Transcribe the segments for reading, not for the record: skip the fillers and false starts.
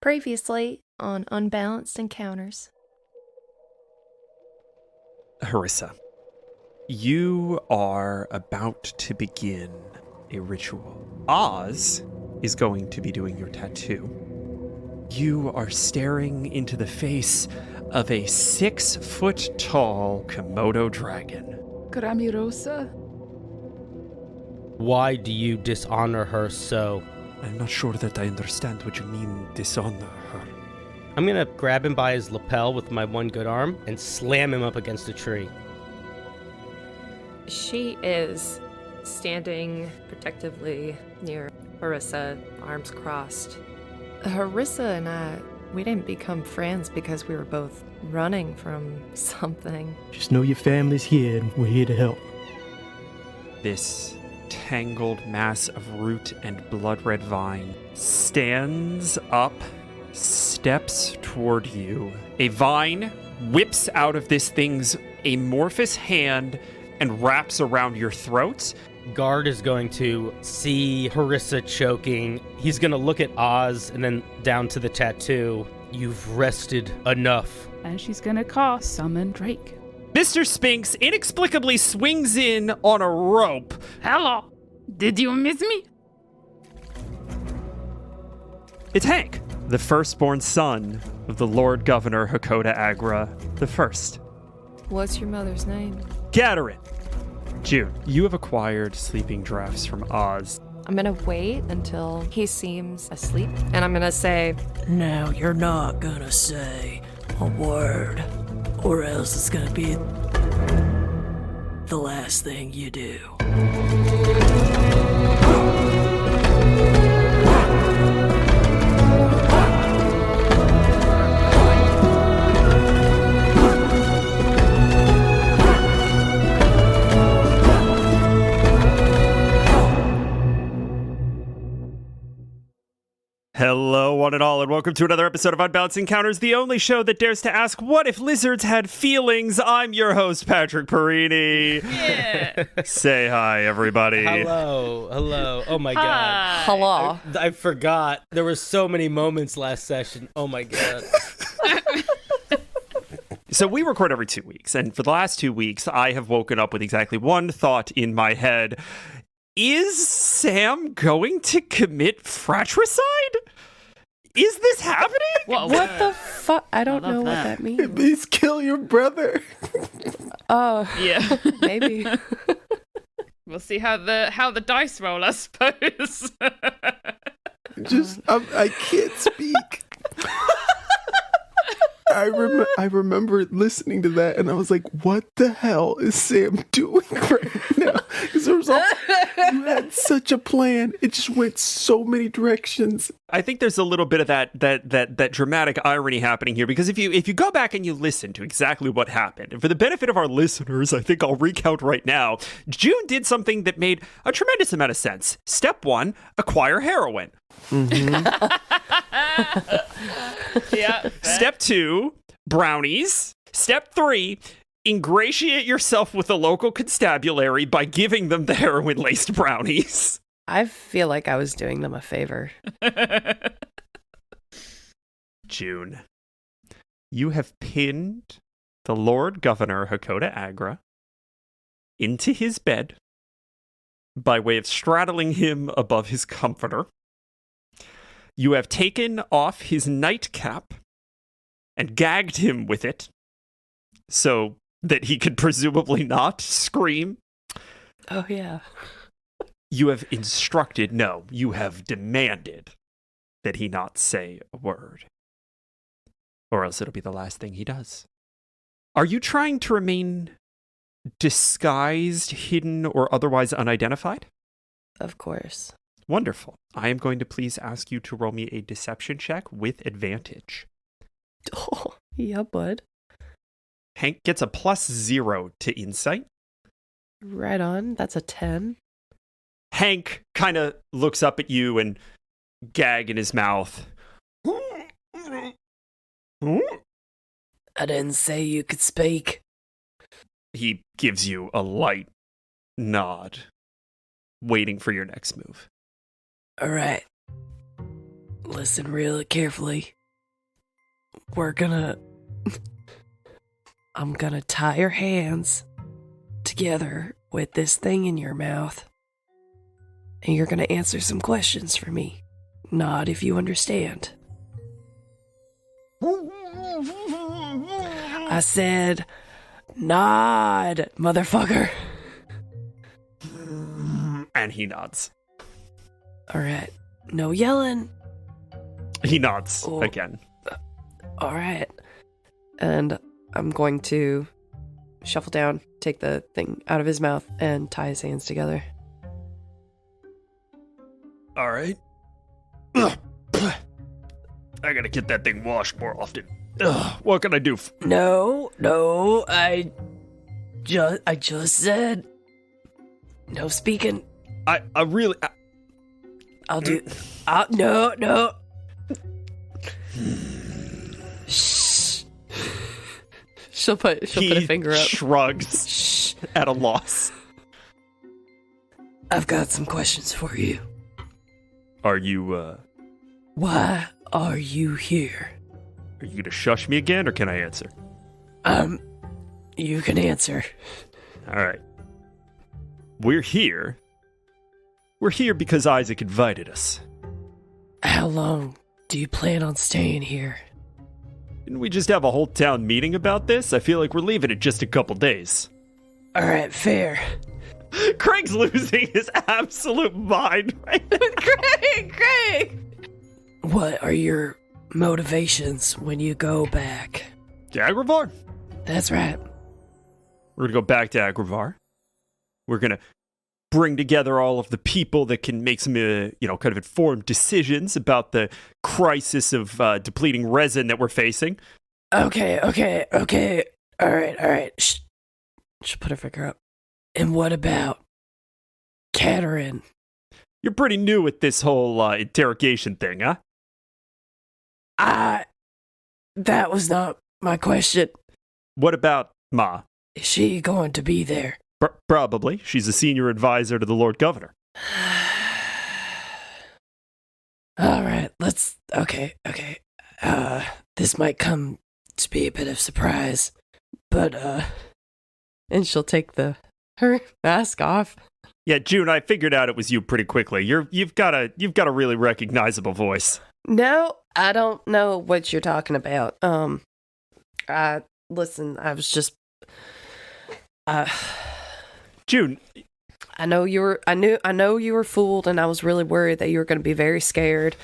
Previously on Unbalanced Encounters. Harisa, you are about to begin a ritual. Oz is going to be doing your tattoo. You are staring into the face of a 6-foot-tall Komodo dragon. Gramirosa? Why do you dishonor her so? I'm not sure that I understand what you mean, dishonor her. I'm gonna grab him by his lapel with my one good arm and slam him up against a tree. She is standing protectively near Harisa, arms crossed. Harisa and I, we didn't become friends because we were both running from something. Just know your family's here and we're here to help. This tangled mass of root and blood-red vine stands up, steps toward you. A vine whips out of this thing's amorphous hand and wraps around your throat. Guard is going to see Harisa choking. He's gonna look at Oz and then down to the tattoo. You've rested enough. And she's gonna call Summon Drake. Mr. Spinks inexplicably swings in on a rope. Hello! Did you miss me? It's Hank, the firstborn son of the Lord Governor Hakoda Agra the First. What's your mother's name? Gathering. June, you have acquired sleeping drafts from Oz. I'm gonna wait until he seems asleep, and I'm gonna say, Now you're not gonna say a word, or else it's gonna be the last thing you do. Hello, one and all, and welcome to another episode of Unbalanced Encounters, the only show that dares to ask, what if lizards had feelings? I'm your host, Patrick Perini. Yeah. Say hi, everybody. Hello. Oh my god. hello. I forgot. There were so many moments last session. Oh my god. So we record every 2 weeks, and for the last 2 weeks, I have woken up with exactly one thought in my head. Is Sam going to commit fratricide? Is this happening? What the fuck? I don't know what that means. Please kill your brother. Oh, Yeah. maybe. We'll see how the dice roll, I suppose. I can't speak. I remember listening to that and I was like, what the hell is Sam doing right now? Because you had such a plan. It just went so many directions. I think there's a little bit of that dramatic irony happening here, because if you go back and you listen to exactly what happened, and for the benefit of our listeners, I think I'll recount right now. June did something that made a tremendous amount of sense. Step 1, acquire heroin. Mm-hmm. Yeah. Step 2, brownies. Step 3, ingratiate yourself with the local constabulary by giving them the heroin-laced brownies. I feel like I was doing them a favor. June, you have pinned the Lord Governor Hakoda Agra into his bed by way of straddling him above his comforter. You have taken off his nightcap and gagged him with it so that he could presumably not scream. Oh, yeah. You have you have demanded that he not say a word. Or else it'll be the last thing he does. Are you trying to remain disguised, hidden, or otherwise unidentified? Of course. Wonderful. I am going to please ask you to roll me a deception check with advantage. Oh, yeah, bud. Hank gets a +0 to insight. Right on. That's a 10. Hank kind of looks up at you and gag in his mouth. I didn't say you could speak. He gives you a light nod, waiting for your next move. All right. listen really carefully. I'm gonna tie your hands together with this thing in your mouth. And you're gonna answer some questions for me. Nod if you understand. I said, nod, motherfucker. And he nods. All right. No yelling. He nods Oh. again. All right. And I'm going to shuffle down, take the thing out of his mouth, and tie his hands together. All right. Ugh. I gotta get that thing washed more often. Ugh. What can I do? No, I just said no speaking. I really... I'll do. No. Shh. She'll put a finger up. Shrugs Shh. at a loss. I've got some questions for you. Are you Why are you here? gonna shush me again, or can I answer? You can answer. All right. We're here because Isaac invited us. How long do you plan on staying here? Didn't we just have a whole town meeting about this? I feel like we're leaving in just a couple days. All right, fair. Craig's losing his absolute mind right now. Craig! What are your motivations when you go back? To Agravar? That's right. We're gonna go back to Agravar. We're gonna bring together all of the people that can make some, kind of informed decisions about the crisis of depleting resin that we're facing. Okay. All right. Shh. She'll put her finger up. And what about Katerin? You're pretty new at this whole interrogation thing, huh? That was not my question. What about Ma? Is she going to be there? Probably. She's a senior advisor to the Lord Governor. All right, okay. This might come to be a bit of surprise, but, and she'll take her mask off. Yeah, June, I figured out it was you pretty quickly. You've got a really recognizable voice. No, I don't know what you're talking about. Listen, I was just, June, I know you were fooled, and I was really worried that you were going to be very scared,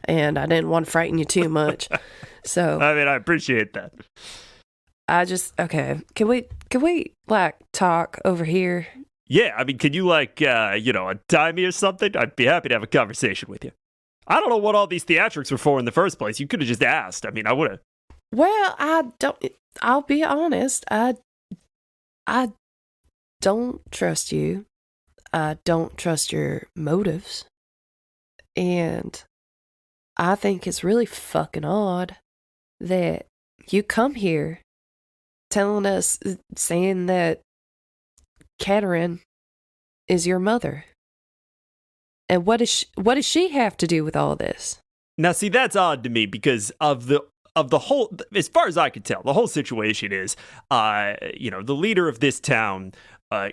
and I didn't want to frighten you too much. So I mean, I appreciate that. I just, okay. Can we like talk over here? Yeah, I mean, can you untie me or something? I'd be happy to have a conversation with you. I don't know what all these theatrics were for in the first place. You could have just asked. I mean, I would have. Well, I'll be honest. I don't trust you. I don't trust your motives. And I think it's really fucking odd that you come here telling us, saying that Katerin is your mother. And what does she have to do with all this? Now, see, that's odd to me because of the whole, as far as I could tell, the whole situation is, the leader of this town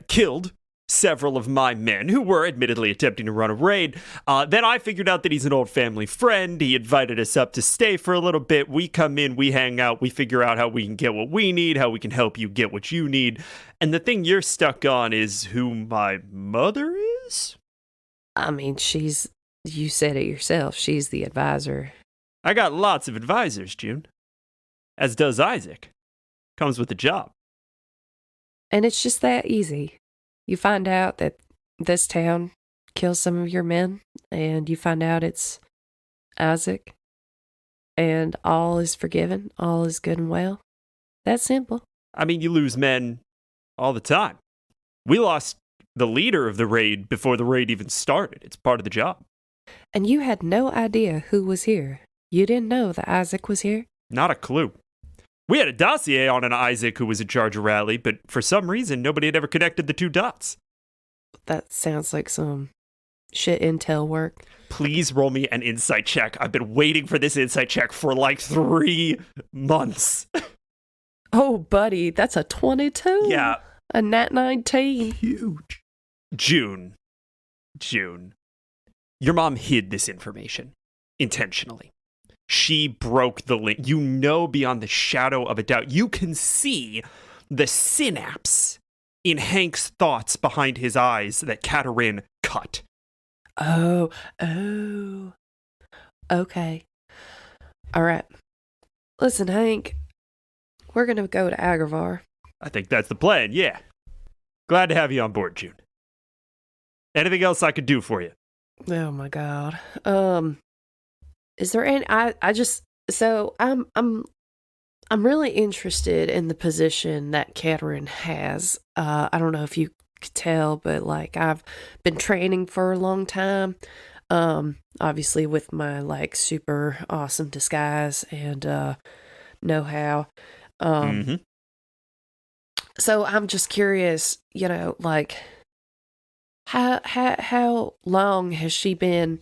killed several of my men who were admittedly attempting to run a raid. Then I figured out that he's an old family friend. He invited us up to stay for a little bit. We come in, we hang out, we figure out how we can get what we need, how we can help you get what you need. And the thing you're stuck on is who my mother is? I mean, you said it yourself. She's the advisor. I got lots of advisors, June. As does Isaac. Comes with the job. And it's just that easy. You find out that this town kills some of your men, and you find out it's Isaac, and all is forgiven, all is good and well. That's simple. I mean, you lose men all the time. We lost the leader of the raid before the raid even started. It's part of the job. And you had no idea who was here. You didn't know that Isaac was here? Not a clue. We had a dossier on an Isaac who was in charge of Rallied, but for some reason, nobody had ever connected the two dots. That sounds like some shit intel work. Please roll me an insight check. I've been waiting for this insight check for like 3 months. Oh, buddy, that's a 22. Yeah. A nat 19. Huge. June. Your mom hid this information intentionally. She broke the link. You know beyond the shadow of a doubt. You can see the synapse in Hank's thoughts behind his eyes that Katerin cut. Oh. Okay. All right. Listen, Hank, we're going to go to Agravar. I think that's the plan, yeah. Glad to have you on board, June. Anything else I could do for you? Oh my God. Is there any? I'm really interested in the position that Katerin has. I don't know if you could tell, but like I've been training for a long time. Obviously with my like super awesome disguise and know-how. So I'm just curious, like how long has she been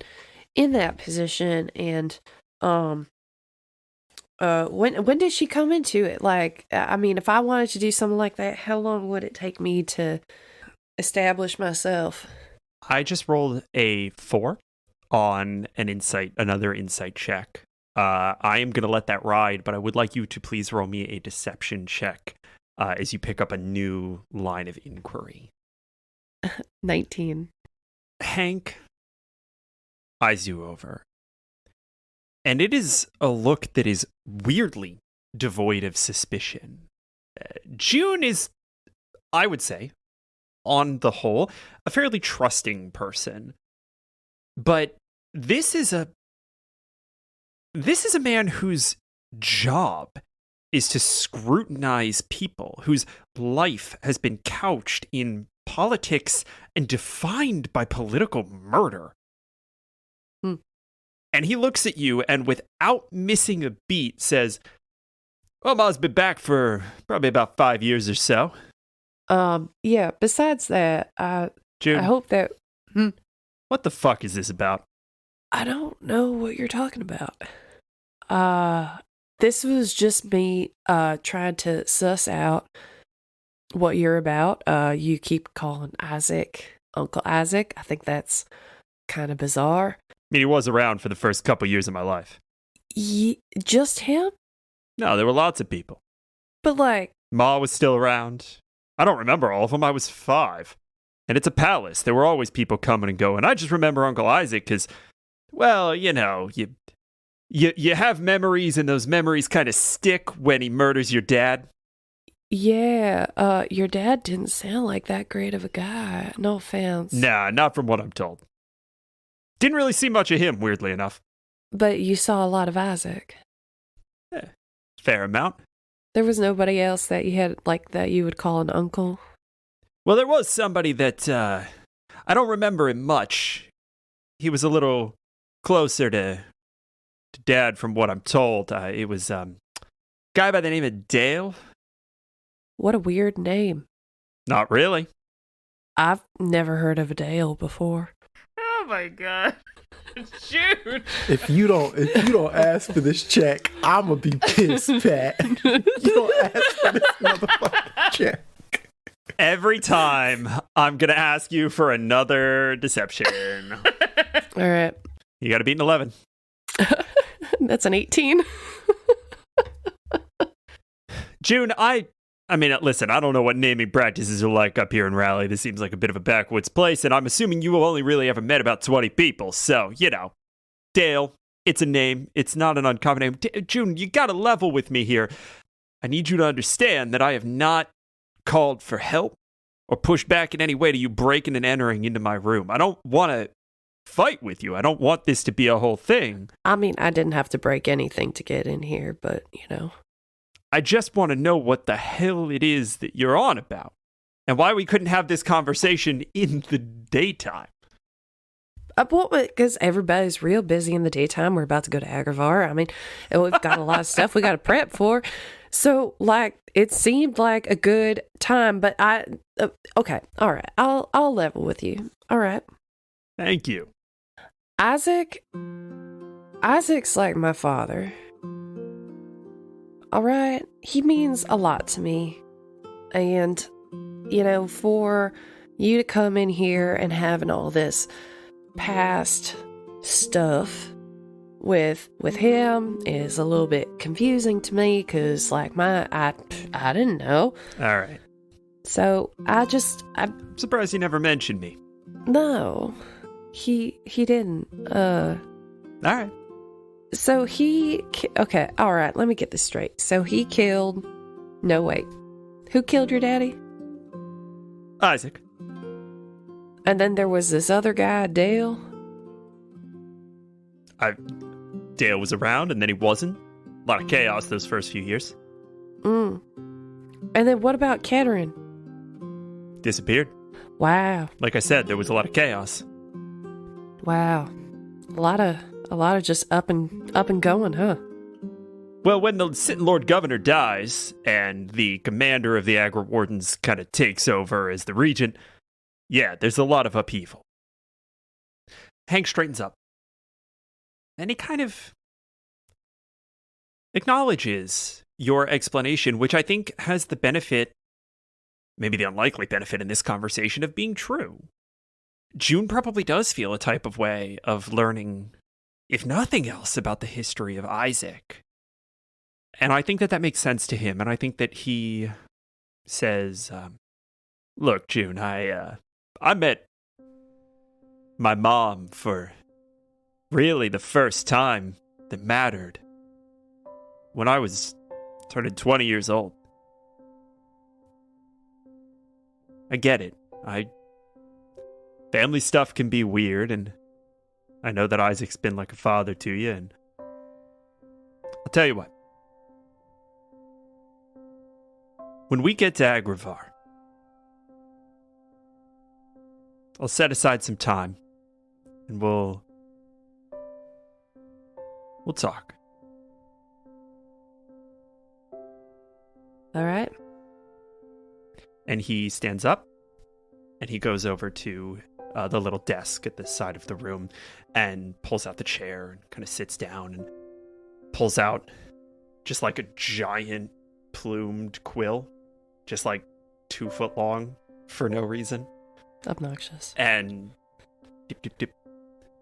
in that position, and when did she come into it? Like, I mean, if I wanted to do something like that, how long would it take me to establish myself? I just rolled a 4 on another insight check. I am going to let that ride, but I would like you to please roll me a deception check as you pick up a new line of inquiry. 19. Hank eyes you over, and it is a look that is weirdly devoid of suspicion. June is, I would say, on the whole, a fairly trusting person. But this is a man whose job is to scrutinize people, whose life has been couched in politics and defined by political murder. And he looks at you and without missing a beat says, well, Ma's been back for probably about 5 years or so. Yeah, besides that, June, I hope that... what the fuck is this about? I don't know what you're talking about. This was just me trying to suss out what you're about. You keep calling Isaac Uncle Isaac. I think that's kind of bizarre. I mean, he was around for the first couple years of my life. Just him? No, there were lots of people. But like... Ma was still around. I don't remember all of them. I was 5. And it's a palace. There were always people coming and going. I just remember Uncle Isaac because, well, you have memories, and those memories kind of stick when he murders your dad. Yeah, your dad didn't sound like that great of a guy. No offense. Nah, not from what I'm told. Didn't really see much of him, weirdly enough. But you saw a lot of Isaac. Yeah, fair amount. There was nobody else that you had, like, that you would call an uncle? Well, there was somebody that, I don't remember him much. He was a little closer to Dad from what I'm told. It was, guy by the name of Dale. What a weird name. Not really. I've never heard of a Dale before. Oh my God. Shoot. If you don't ask for this check, I'ma be pissed, Pat. You don't ask for this motherfucking check. Every time I'm gonna ask you for another deception. All right. You gotta beat an 11. That's an 18. June, I mean, listen, I don't know what naming practices are like up here in Raleigh. This seems like a bit of a backwoods place, and I'm assuming you only really ever met about 20 people. So, Dale, it's a name. It's not an uncommon name. June, you gotta level with me here. I need you to understand that I have not called for help or pushed back in any way to you breaking and entering into my room. I don't want to fight with you. I don't want this to be a whole thing. I mean, I didn't have to break anything to get in here, but, I just want to know what the hell it is that you're on about and why we couldn't have this conversation in the daytime. Because everybody's real busy in the daytime. We're about to go to Agravar. I mean, and we've got a lot of stuff we got to prep for. So, like, it seemed like a good time, but okay, all right. I'll level with you. All right. Thank you. Isaac's like my father. All right? He means a lot to me. And, for you to come in here and having all this past stuff with him is a little bit confusing to me because, I didn't know. All right. So, I'm surprised you never mentioned me. No, he didn't. All right. So okay, all right, let me get this straight. So he killed, no wait, who killed your daddy? Isaac. And then there was this other guy, Dale. Dale was around and then he wasn't. A lot of chaos those first few years. And then what about Kettering? Disappeared. Wow. Like I said, there was a lot of chaos. Wow. A lot of just up and going, huh? Well, when the sitting Lord Governor dies and the commander of the Agra Wardens kind of takes over as the regent, yeah, there's a lot of upheaval. Hank straightens up. And he kind of acknowledges your explanation, which I think has the benefit, maybe the unlikely benefit in this conversation, of being true. June probably does feel a type of way of learning, if nothing else, about the history of Isaac. And I think that makes sense to him. And I think that he says, look, June, I met my mom for really the first time that mattered when I was turning 20 years old. I get it. Family stuff can be weird, and I know that Isaac's been like a father to you, and I'll tell you what. When we get to Agravar, I'll set aside some time, and we'll talk. All right. And he stands up, and he goes over to the little desk at the side of the room and pulls out the chair and kind of sits down and pulls out just like a giant plumed quill, just like 2 foot long for no reason. Obnoxious. And dip,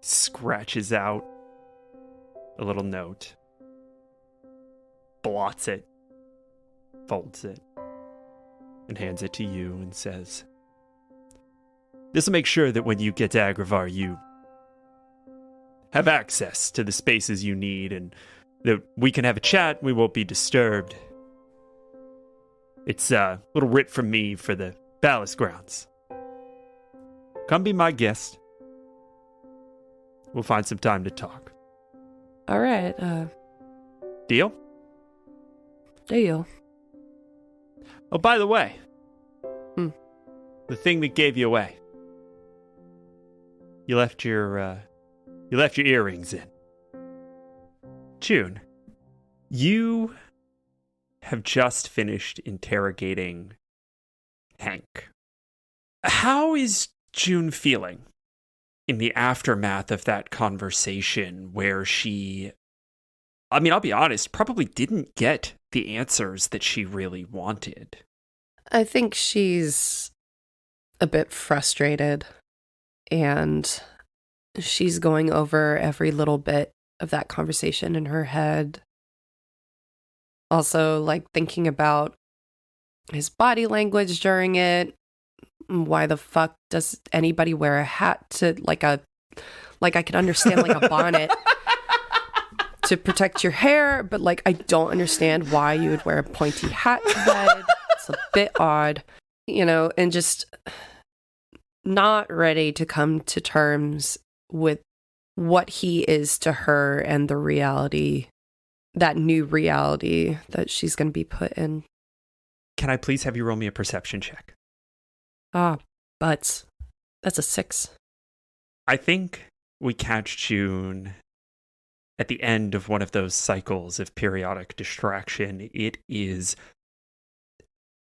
scratches out a little note, blots it, folds it, and hands it to you and says, "This will make sure that when you get to Agravar, you have access to the spaces you need and that we can have a chat. We won't be disturbed. It's a little writ from me for the Ballast Grounds. Come be my guest. We'll find some time to talk." All right. Deal? Deal. Oh, by the way, the thing that gave you away. You left your earrings in. June, you have just finished interrogating Hank. How is June feeling in the aftermath of that conversation where she, I'll be honest, probably didn't get the answers that she really wanted? I think she's a bit frustrated, and she's going over every little bit of that conversation in her head. Also, thinking about his body language during it. Why the fuck does anybody wear a hat to, I can understand, a bonnet to protect your hair, but, I don't understand why you would wear a pointy hat to bed. It's a bit odd, and just not ready to come to terms with what he is to her and the reality, that new reality that she's going to be put in. Can I please have you roll me a perception check? But that's a 6. I think we catch June at the end of one of those cycles of periodic distraction. It is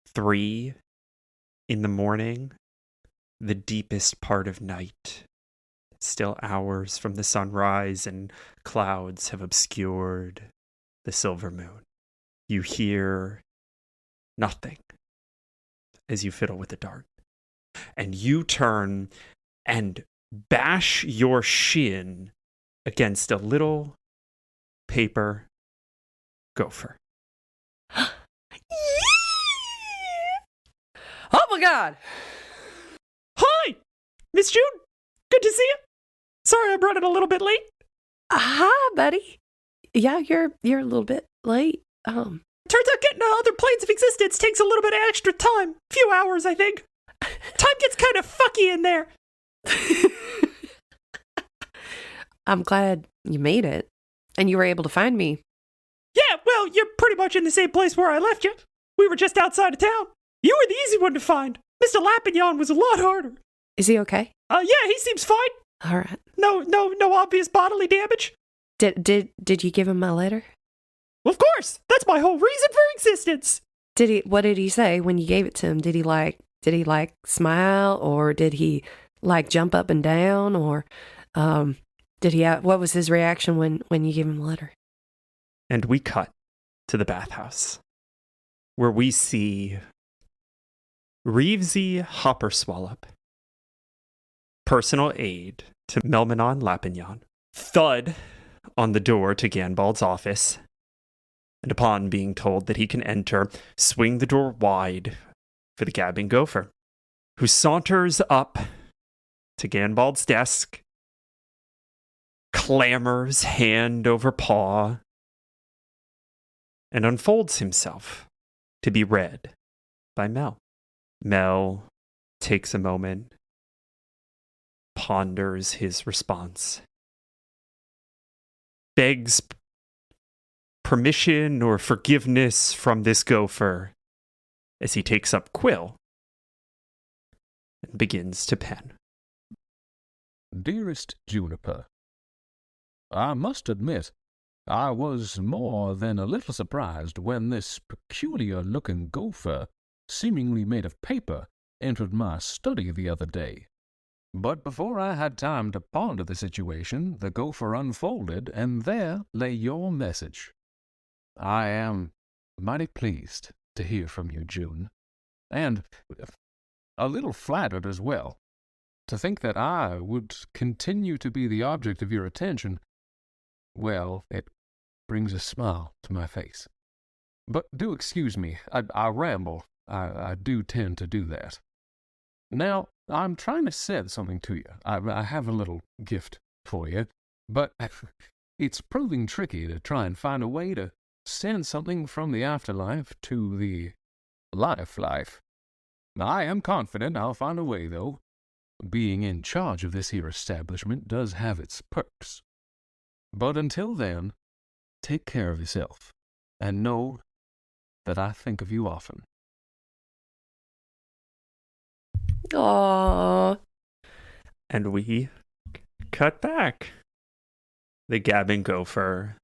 3 in the morning, the deepest part of night. Still hours from the sunrise, and clouds have obscured the silver moon. You hear nothing as you fiddle with the dart. And you turn and bash your shin against a little paper gopher. Oh my god! Hi, Miss June. Good to see you. Sorry I'm running a little bit late. Hi, buddy. Yeah, you're a little bit late. Turns out getting to other planes of existence takes a little bit of extra time. Few hours, I think. Time gets kind of fucky in there. I'm glad you made it. And you were able to find me. Yeah, well, you're pretty much in the same place where I left you. We were just outside of town. You were the easy one to find. Mr. Lapignon was a lot harder. Is he okay? Yeah, he seems fine. All right. No obvious bodily damage. Did you give him my letter? Of course, that's my whole reason for existence. What did he say when you gave it to him? Did he smile, or did he jump up and down, or what was his reaction when you gave him the letter? And we cut to the bathhouse, where we see Reevesy Hopperswallop, personal aide to Melmanon Lapignon, thud on the door to Ganbald's office, and upon being told that he can enter, swing the door wide for the gabbing gopher, who saunters up to Ganbald's desk, clamors hand over paw, and unfolds himself to be read by Mel. Mel takes a moment, ponders his response, begs permission or forgiveness from this gopher as he takes up quill and begins to pen. Dearest Juniper, I must admit, I was more than a little surprised when this peculiar-looking gopher, seemingly made of paper, entered my study the other day. But before I had time to ponder the situation, the gopher unfolded, and there lay your message. I am mighty pleased to hear from you, June, and a little flattered as well. To think that I would continue to be the object of your attention, well, it brings a smile to my face. But do excuse me, I ramble. I do tend to do that. Now, I'm trying to say something to you. I have a little gift for you, but it's proving tricky to try and find a way to send something from the afterlife to the life. I am confident I'll find a way, though. Being in charge of this here establishment does have its perks. But until then, take care of yourself, and know that I think of you often. Aww. And we cut back. The gabbing gopher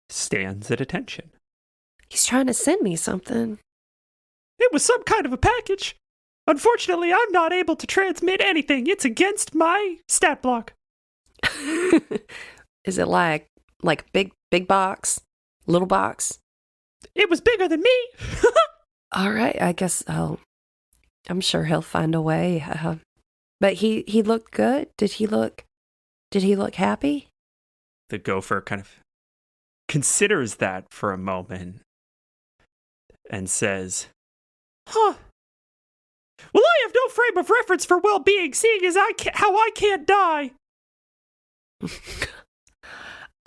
stands at attention. He's trying to send me something. It was some kind of a package. Unfortunately, I'm not able to transmit anything. It's against my stat block. Is it like big box, little box? It was bigger than me. All right, I guess I'm sure he'll find a way. But he looked good. Did he look happy? The gopher kind of considers that for a moment and says, "Huh. Well, I have no frame of reference for well-being, seeing as how I can't die."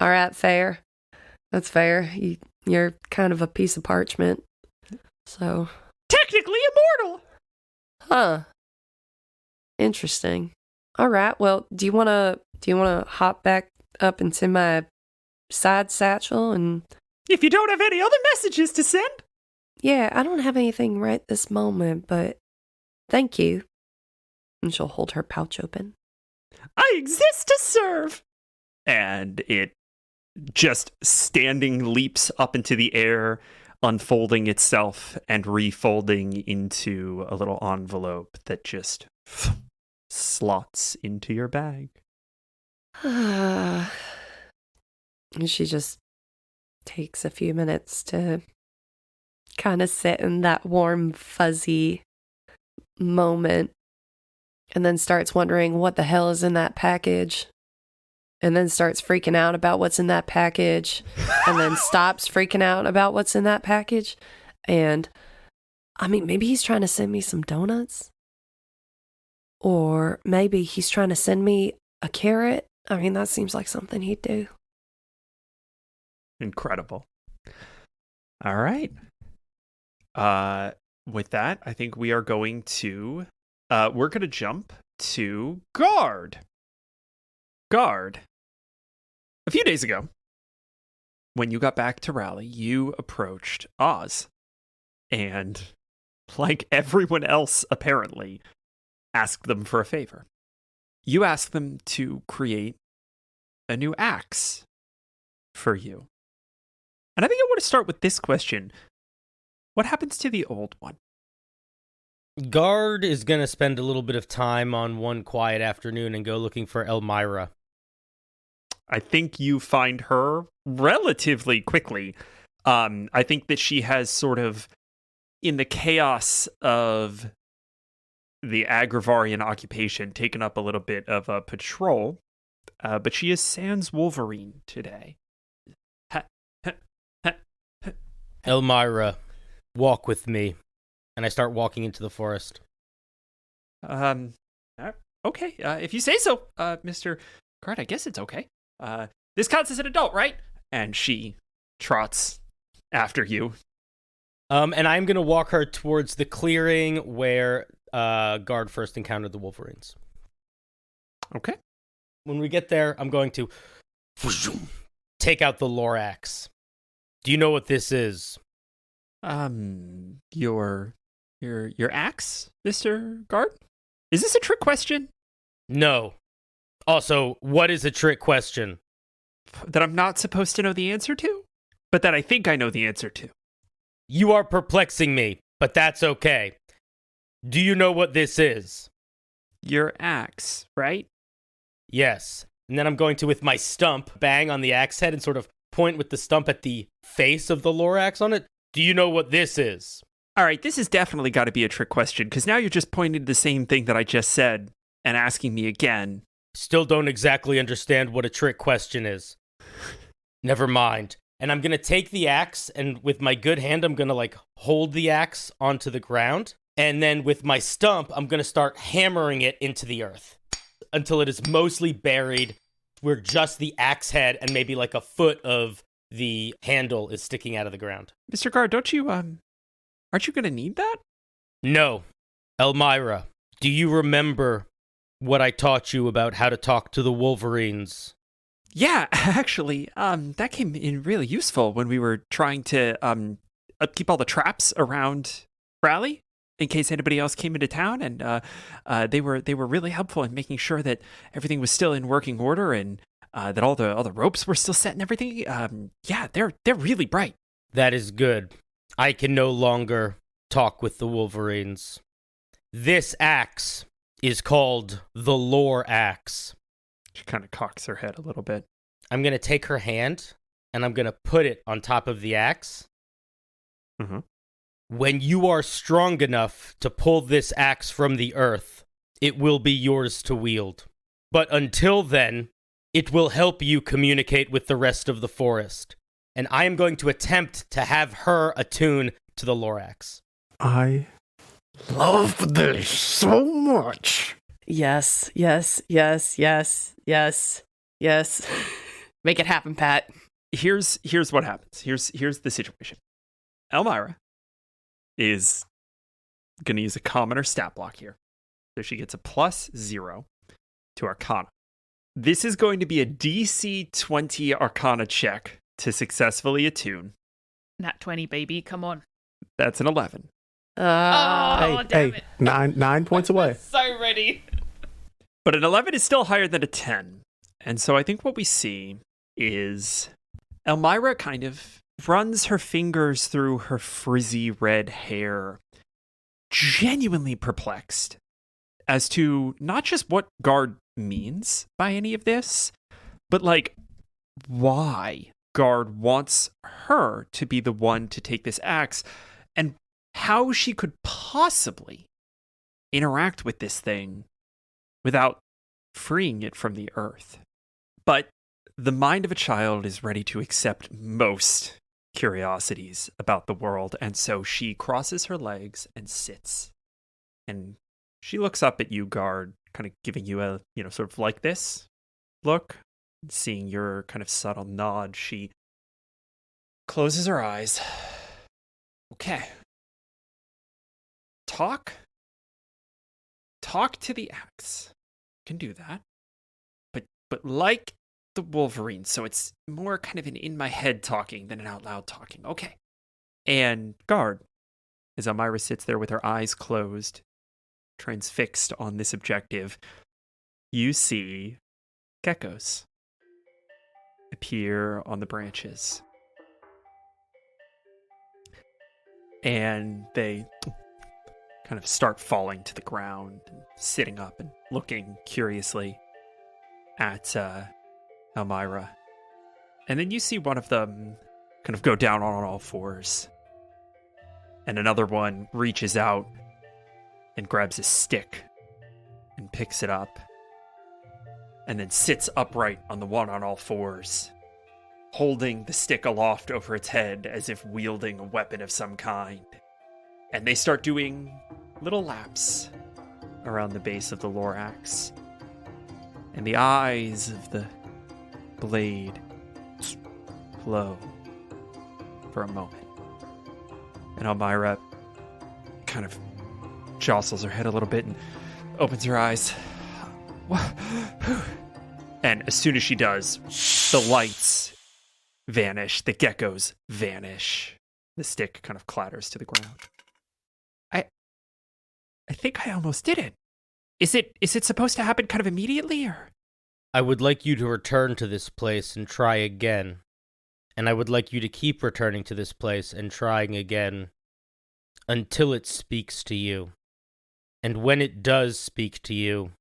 All right, fair. That's fair. You're kind of a piece of parchment. So Technically immortal. Huh. Interesting. All right. Well, do you want to hop back up into my side satchel and If you don't have any other messages to send. Yeah, I don't have anything right this moment, but thank you. And she'll hold her pouch open. I exist to serve. And it just standing leaps up into the air, unfolding itself and refolding into a little envelope that just slots into your bag. And she just takes a few minutes to kind of sit in that warm, fuzzy moment and then starts wondering what the hell is in that package. And then starts freaking out about what's in that package, and then stops freaking out about what's in that package. And I mean, maybe he's trying to send me some donuts, or maybe he's trying to send me a carrot. I mean, that seems like something he'd do. Incredible. All right. With that, I think we are going to jump to Guard. Guard. A few days ago, when you got back to Rally, you approached Oz and, like everyone else apparently, asked them for a favor. You asked them to create a new axe for you. And I think I want to start with this question. What happens to the old one? Guard is going to spend a little bit of time on one quiet afternoon and go looking for Elmira. I think you find her relatively quickly. I think that she has sort of, in the chaos of the Agravarian occupation, taken up a little bit of a patrol, but she is sans Wolverine today. Elmira, walk with me. And I start walking into the forest. Okay, if you say so, Mr. Guard, I guess it's okay. This counts as an adult, right? And she trots after you. And I'm going to walk her towards the clearing where Guard first encountered the Wolverines. Okay. When we get there, I'm going to take out the lore axe. Do you know what this is? Your axe, Mr. Guard? Is this a trick question? No. Also, what is a trick question? That I'm not supposed to know the answer to? But that I think I know the answer to. You are perplexing me, but that's okay. Do you know what this is? Your axe, right? Yes. And then I'm going to, with my stump, bang on the axe head and sort of point with the stump at the face of the lore axe on it. Do you know what this is? All right, this has definitely got to be a trick question, because now you're just pointing to the same thing that I just said and asking me again. Still don't exactly understand what a trick question is. Never mind. And I'm going to take the axe, and with my good hand, I'm going to, hold the axe onto the ground. And then with my stump, I'm going to start hammering it into the earth until it is mostly buried, where just the axe head and maybe a foot of the handle is sticking out of the ground. Mr. Guard, aren't you going to need that? No. Elmira, do you remember what I taught you about how to talk to the Wolverines? Yeah, actually, that came in really useful when we were trying to upkeep all the traps around Rally in case anybody else came into town, and they were really helpful in making sure that everything was still in working order and that all the ropes were still set and everything. Yeah, they're really bright. That is good. I can no longer talk with the Wolverines. This axe is called the lore axe. She kind of cocks her head a little bit. I'm going to take her hand and I'm going to put it on top of the axe. Mm-hmm. When you are strong enough to pull this axe from the earth, it will be yours to wield. But until then, it will help you communicate with the rest of the forest. And I am going to attempt to have her attune to the Lorax. I love this so much. Yes, yes, yes, yes, yes, yes. Make it happen, Pat. Here's what happens. Here's the situation. Elmira is going to use a commoner stat block here. So she gets a +0 to Arcana. This is going to be a DC 20 Arcana check to successfully attune. Nat 20, baby. Come on. That's an 11. Damn it. 9 points away. So ready. But an 11 is still higher than a 10. And so I think what we see is Elmira kind of runs her fingers through her frizzy red hair, genuinely perplexed as to not just what Guard means by any of this, but like why Guard wants her to be the one to take this axe and how she could possibly interact with this thing without freeing it from the earth. But the mind of a child is ready to accept most curiosities about the world, and so she crosses her legs and sits. And she looks up at you, Guard, kind of giving you a, sort of like this look. Seeing your kind of subtle nod, she closes her eyes. Okay. Talk to the axe. Can do that. But like the Wolverine, so it's more kind of an in my head talking than an out loud talking. Okay. And Guard, as Elmira sits there with her eyes closed, transfixed on this objective, you see geckos appear on the branches. And they kind of start falling to the ground and sitting up and looking curiously at Elmira. And then you see one of them kind of go down on all fours. And another one reaches out and grabs a stick and picks it up. And then sits upright on the one on all fours, holding the stick aloft over its head as if wielding a weapon of some kind. And they start doing little laps around the base of the Lorax. And the eyes of the blade glow for a moment. And Elmira kind of jostles her head a little bit and opens her eyes. And as soon as she does, the lights vanish, the geckos vanish. The stick kind of clatters to the ground. I think I almost did it. Is it supposed to happen kind of immediately, or? I would like you to return to this place and try again. And I would like you to keep returning to this place and trying again until it speaks to you. And when it does speak to you,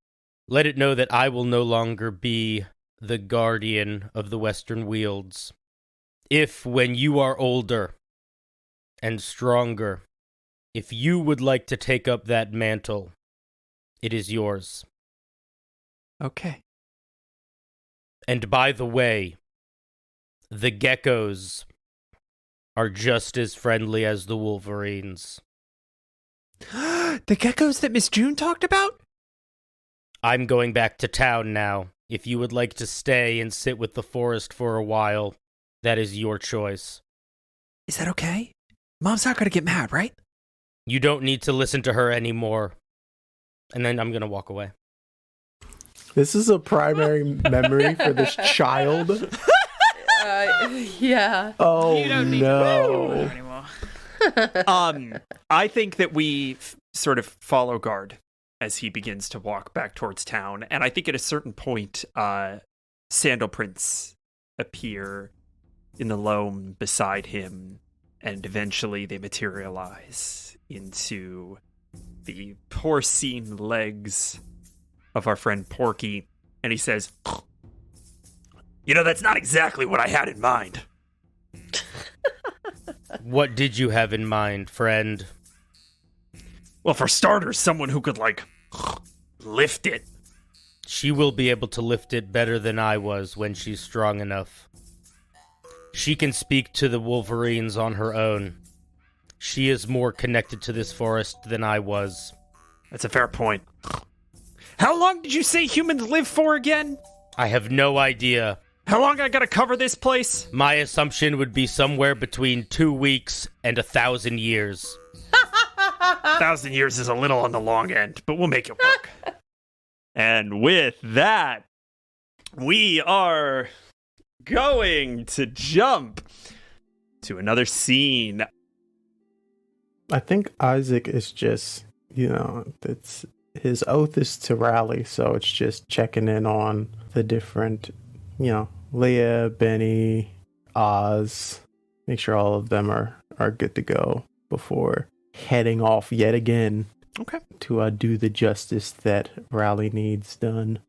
let it know that I will no longer be the guardian of the Western Wields. If, when you are older and stronger, if you would like to take up that mantle, it is yours. Okay. And by the way, the geckos are just as friendly as the Wolverines. The geckos that Miss June talked about? I'm going back to town now. If you would like to stay and sit with the forest for a while, that is your choice. Is that okay? Mom's not going to get mad, right? You don't need to listen to her anymore. And then I'm going to walk away. This is a primary memory for this child. Yeah. Oh, You don't need no. to anymore. I think that we sort of follow Guard as he begins to walk back towards town. And I think at a certain point, sandal prints appear in the loam beside him. And eventually they materialize into the porcine legs of our friend Porky. And he says, that's not exactly what I had in mind. What did you have in mind, friend? Well, for starters, someone who could, lift it. She will be able to lift it better than I was when she's strong enough. She can speak to the Wolverines on her own. She is more connected to this forest than I was. That's a fair point. How long did you say humans live for again? I have no idea. How long I gotta cover this place? My assumption would be somewhere between 2 weeks and 1,000 years. 1,000 years is a little on the long end, but we'll make it work. And with that, we are going to jump to another scene. I think Isaac is just, it's his oath is to rally, so it's just checking in on the different, Leah, Benny, Oz, make sure all of them are good to go before heading off yet again Okay. To do the justice that Rally needs done.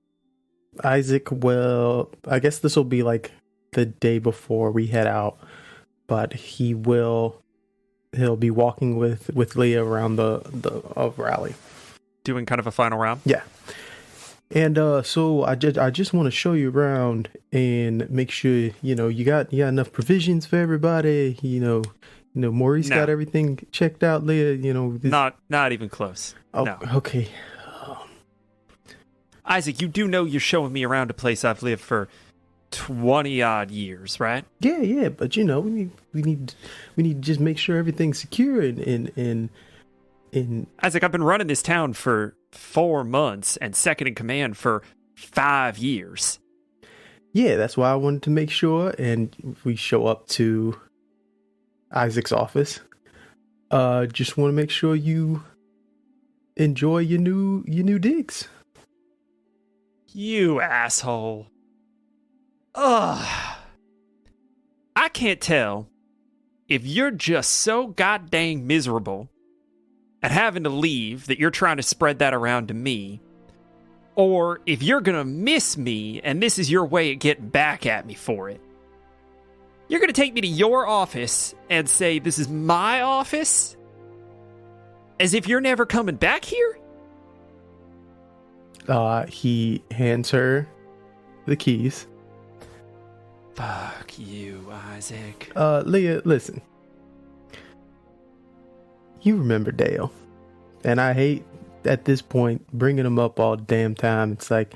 Isaac will, I guess this will be like the day before we head out, but he'll be walking with Leah around the of Rally. Doing kind of a final round. Yeah. And so I just want to show you around and make sure you got enough provisions for everybody. Maurice No. got everything checked out. Leah, Not even close. Oh, No. okay. Isaac, you do know you're showing me around a place I've lived for 20 odd years, right? Yeah, but we need to just make sure everything's secure and Isaac, I've been running this town for 4 months and second in command for 5 years. yeah, that's why I wanted to make sure. And we show up to Isaac's office. Just want to make sure you enjoy your new digs. You asshole. Ugh. I can't tell if you're just so goddamn miserable at having to leave that you're trying to spread that around to me, or if you're gonna miss me and this is your way of getting back at me for it. You're gonna take me to your office and say this is my office? As if you're never coming back here? He hands her the keys. Fuck you, Isaac. Leah, listen. You remember Dale. And I hate, at this point, bringing him up all the damn time. It's like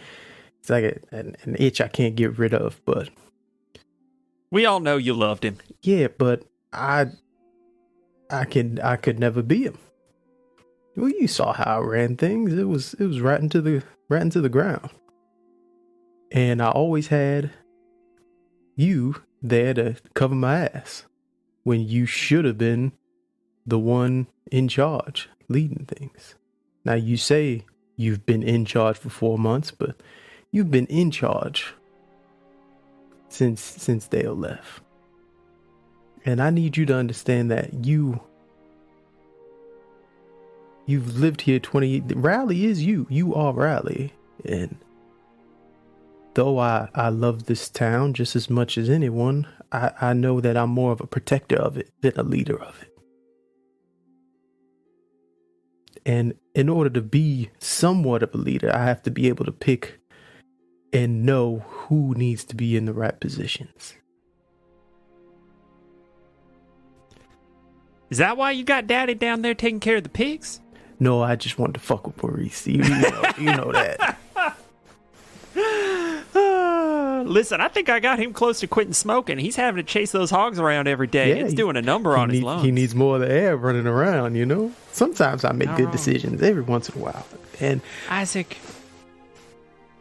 an itch I can't get rid of, but... We all know you loved him. Yeah, but I could never be him. Well, you saw how I ran things. It was right into the ground. And I always had you there to cover my ass when you should have been the one in charge, leading things. Now you say you've been in charge for 4 months, but you've been in charge since Dale left. And I need you to understand that you've lived here 20. Rally is you. You are Rally. And though I love this town just as much as anyone, I know that I'm more of a protector of it than a leader of it. And in order to be somewhat of a leader, I have to be able to pick and know who needs to be in the right positions. Is that why you got Daddy down there taking care of the pigs? No, I just wanted to fuck with Maurice. You know that. Listen, I think I got him close to quitting smoking. He's having to chase those hogs around every day. Yeah, It's doing a number on his lungs. He needs more of the air running around, Sometimes I make good decisions every once in a while. And Isaac,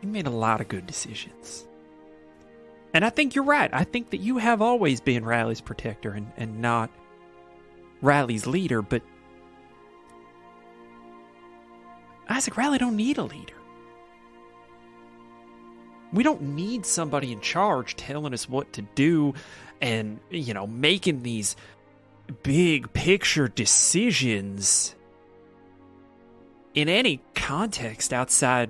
you made a lot of good decisions. And I think you're right. I think that you have always been Riley's protector and not Riley's leader. But Isaac, Riley don't need a leader. We don't need somebody in charge telling us what to do and, making these big picture decisions in any context outside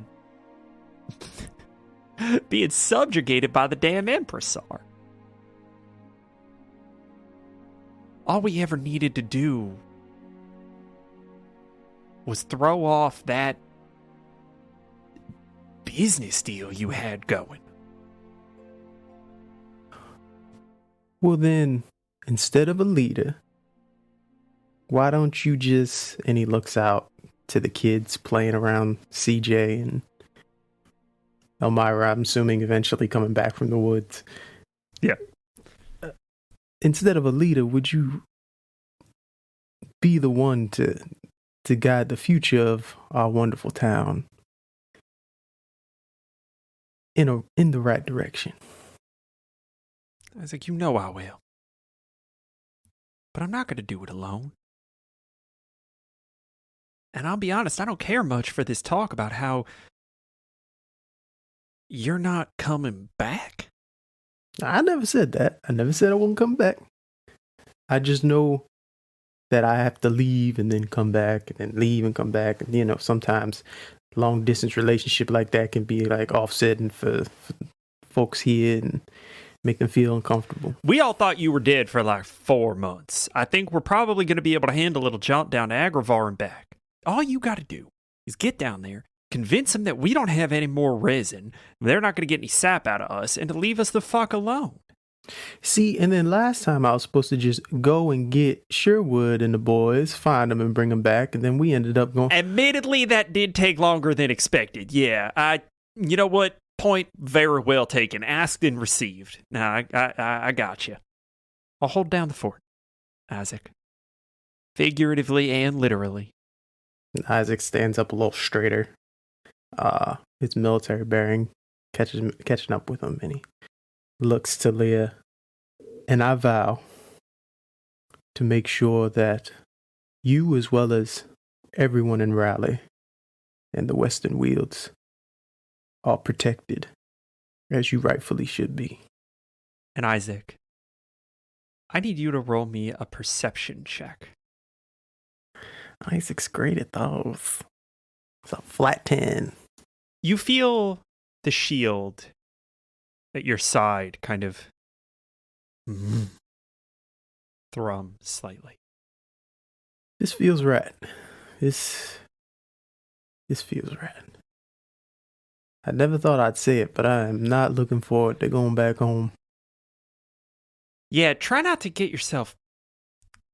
being subjugated by the damn Empressar. All we ever needed to do was throw off that business deal you had going. well, then, instead of a leader, why don't you just... And he looks out to the kids playing around CJ and Elmira, I'm assuming eventually coming back from the woods. Yeah. Instead of a leader, would you be the one to guide the future of our wonderful town in the right direction? I was like, I will. But I'm not going to do it alone. And I'll be honest, I don't care much for this talk about how you're not coming back. I never said that. I never said I wouldn't come back. I just know that I have to leave and then come back and then leave and come back. And, you know, sometimes long distance relationship like that can be like offsetting for folks here and make them feel uncomfortable. We all thought you were dead for like 4 months. I think we're probably going to be able to handle a little jaunt down to Agravar and back. All you got to do is get down there, convince them that we don't have any more resin, they're not going to get any sap out of us, and to leave us the fuck alone. See, and then last time I was supposed to just go and get Sherwood and the boys, find them and bring them back, and then we ended up going... Admittedly, that did take longer than expected. Yeah, you know what? Point very well taken. Asked and received. Now, I got you. I'll hold down the fort, Isaac. Figuratively and literally. And Isaac stands up a little straighter. His military bearing catching up with him, and he looks to Leah. And I vow to make sure that you, as well as everyone in Raleigh and the Western Wields, are protected as you rightfully should be. And Isaac, I need you to roll me a perception check. Isaac's great at those. It's a flat 10. You feel the shield at your side kind of thrum slightly. This feels right. This feels right. I never thought I'd say it, but I am not looking forward to going back home. Yeah, try not to get yourself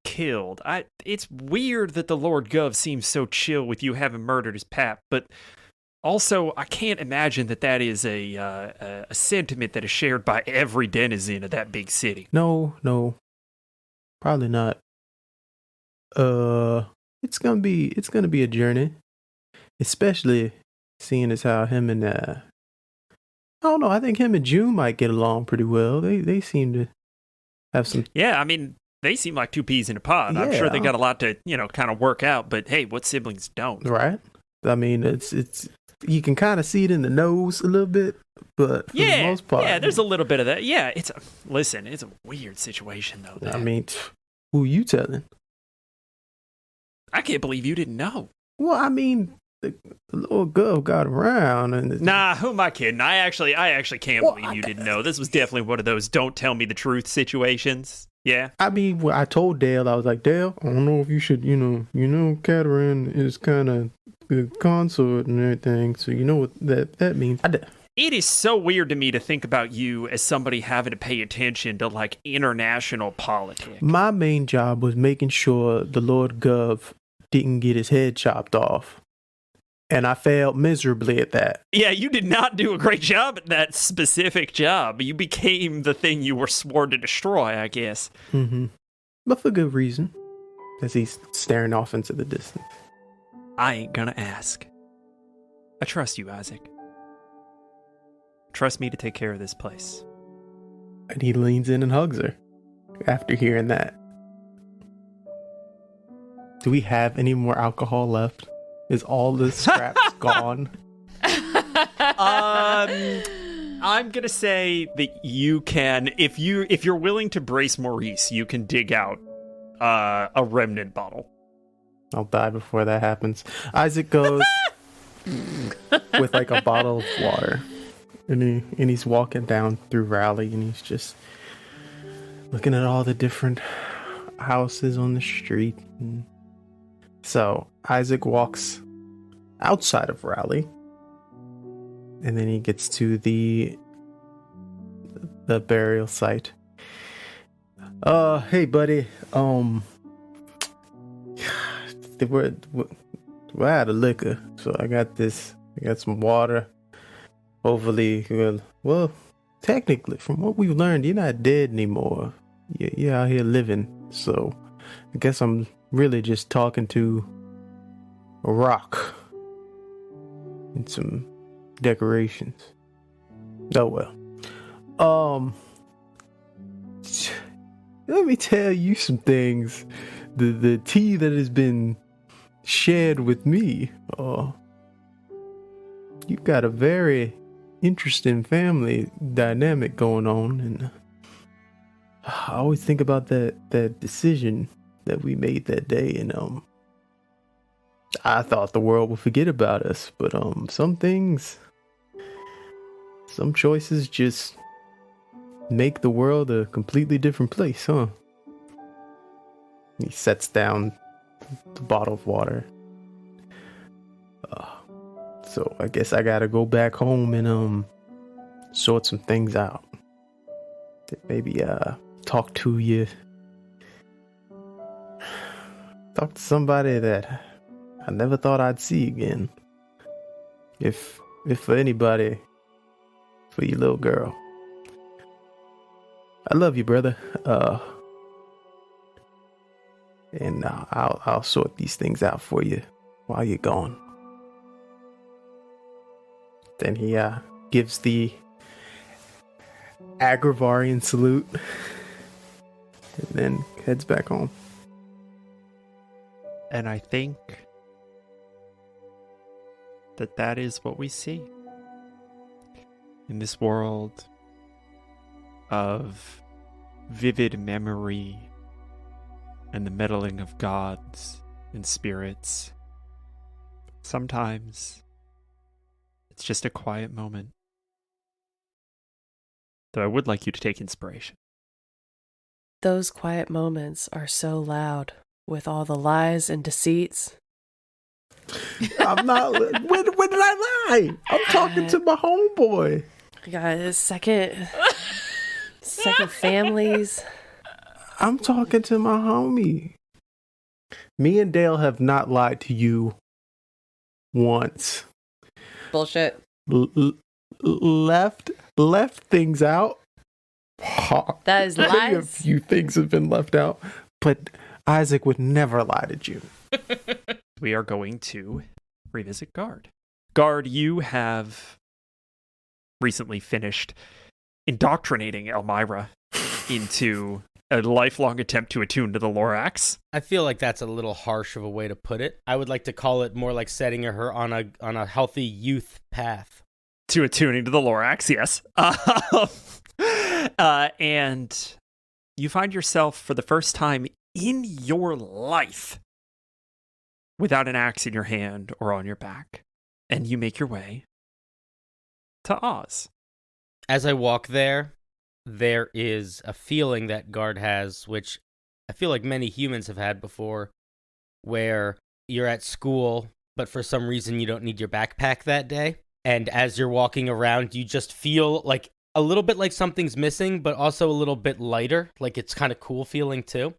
killed. It's weird that the Lord Gov seems so chill with you having murdered his pap, but also I can't imagine that is a sentiment that is shared by every denizen of that big city. No, probably not. It's gonna be a journey, especially seeing as how him and I don't know. I think him and June might get along pretty well. They seem to have some. Yeah, I mean, they seem like two peas in a pod. I'm sure they got a lot to kind of work out. But hey, what siblings don't? Right. I mean, it's you can kind of see it in the nose a little bit, but for the most part, yeah, there's a little bit of that. Yeah, it's a weird situation though. I mean, who you telling? I can't believe you didn't know. Well, I mean, the little girl got around, and nah, who am I kidding? I actually can't believe you didn't know. This was definitely one of those don't tell me the truth situations. Yeah. I mean, well, I told Dale, I was like, Dale, I don't know if you should, Cataran is kind of the consort and everything, so you know what that means. It is so weird to me to think about you as somebody having to pay attention to like international politics. My main job was making sure the Lord Gov didn't get his head chopped off. And I failed miserably at that. Yeah, you did not do a great job at that specific job. You became the thing you were sworn to destroy, I guess. Mm-hmm. But for good reason. As he's staring off into the distance. I ain't gonna ask. I trust you, Isaac. Trust me to take care of this place. And he leans in and hugs her after hearing that. Do we have any more alcohol left? Is all the scraps gone? I'm gonna say that you can, if you're willing to brace Maurice, you can dig out a remnant bottle. I'll die before that happens. Isaac goes with like a bottle of water, and he's walking down through Raleigh, and he's just looking at all the different houses on the street. So Isaac walks outside of Raleigh, and then he gets to the burial site. Hey buddy, we're out of liquor, so I got some water. Hopefully, well, technically, from what we've learned, you're not dead anymore. You're out here living, so I guess I'm really just talking to a rock and some decorations. Oh well. Let me tell you some things. The tea that has been shared with me. You've got a very interesting family dynamic going on, and I always think about that decision that we made that day, and I thought the world would forget about us, but some choices just make the world a completely different place, huh? He sets down the bottle of water. So I guess I gotta go back home and sort some things out. Maybe talk to somebody that I never thought I'd see again. If for anybody, for your little girl. I love you, brother. And I'll sort these things out for you while you're gone. Then he gives the Agravarian salute and then heads back home. And I think that is what we see in this world of vivid memory and the meddling of gods and spirits. Sometimes it's just a quiet moment. Though I would like you to take inspiration. Those quiet moments are so loud with all the lies and deceits. I'm not. When did I lie? I'm talking to my homeboy. Guys, second families. I'm talking to my homie. Me and Dale have not lied to you once. Bullshit. Left things out. That is Maybe a lies. few things have been left out, but Isaac would never lie to you. We are going to revisit Guard. Guard, you have recently finished indoctrinating Elmira into a lifelong attempt to attune to the Lorax. I feel like that's a little harsh of a way to put it. I would like to call it more like setting her on a healthy youth path. To attuning to the Lorax, yes. And you find yourself for the first time in your life without an axe in your hand or on your back. And you make your way to Oz. As I walk there is a feeling that Guard has, which I feel like many humans have had before, where you're at school, but for some reason you don't need your backpack that day. And as you're walking around, you just feel like a little bit like something's missing, but also a little bit lighter. Like it's kind of cool feeling too.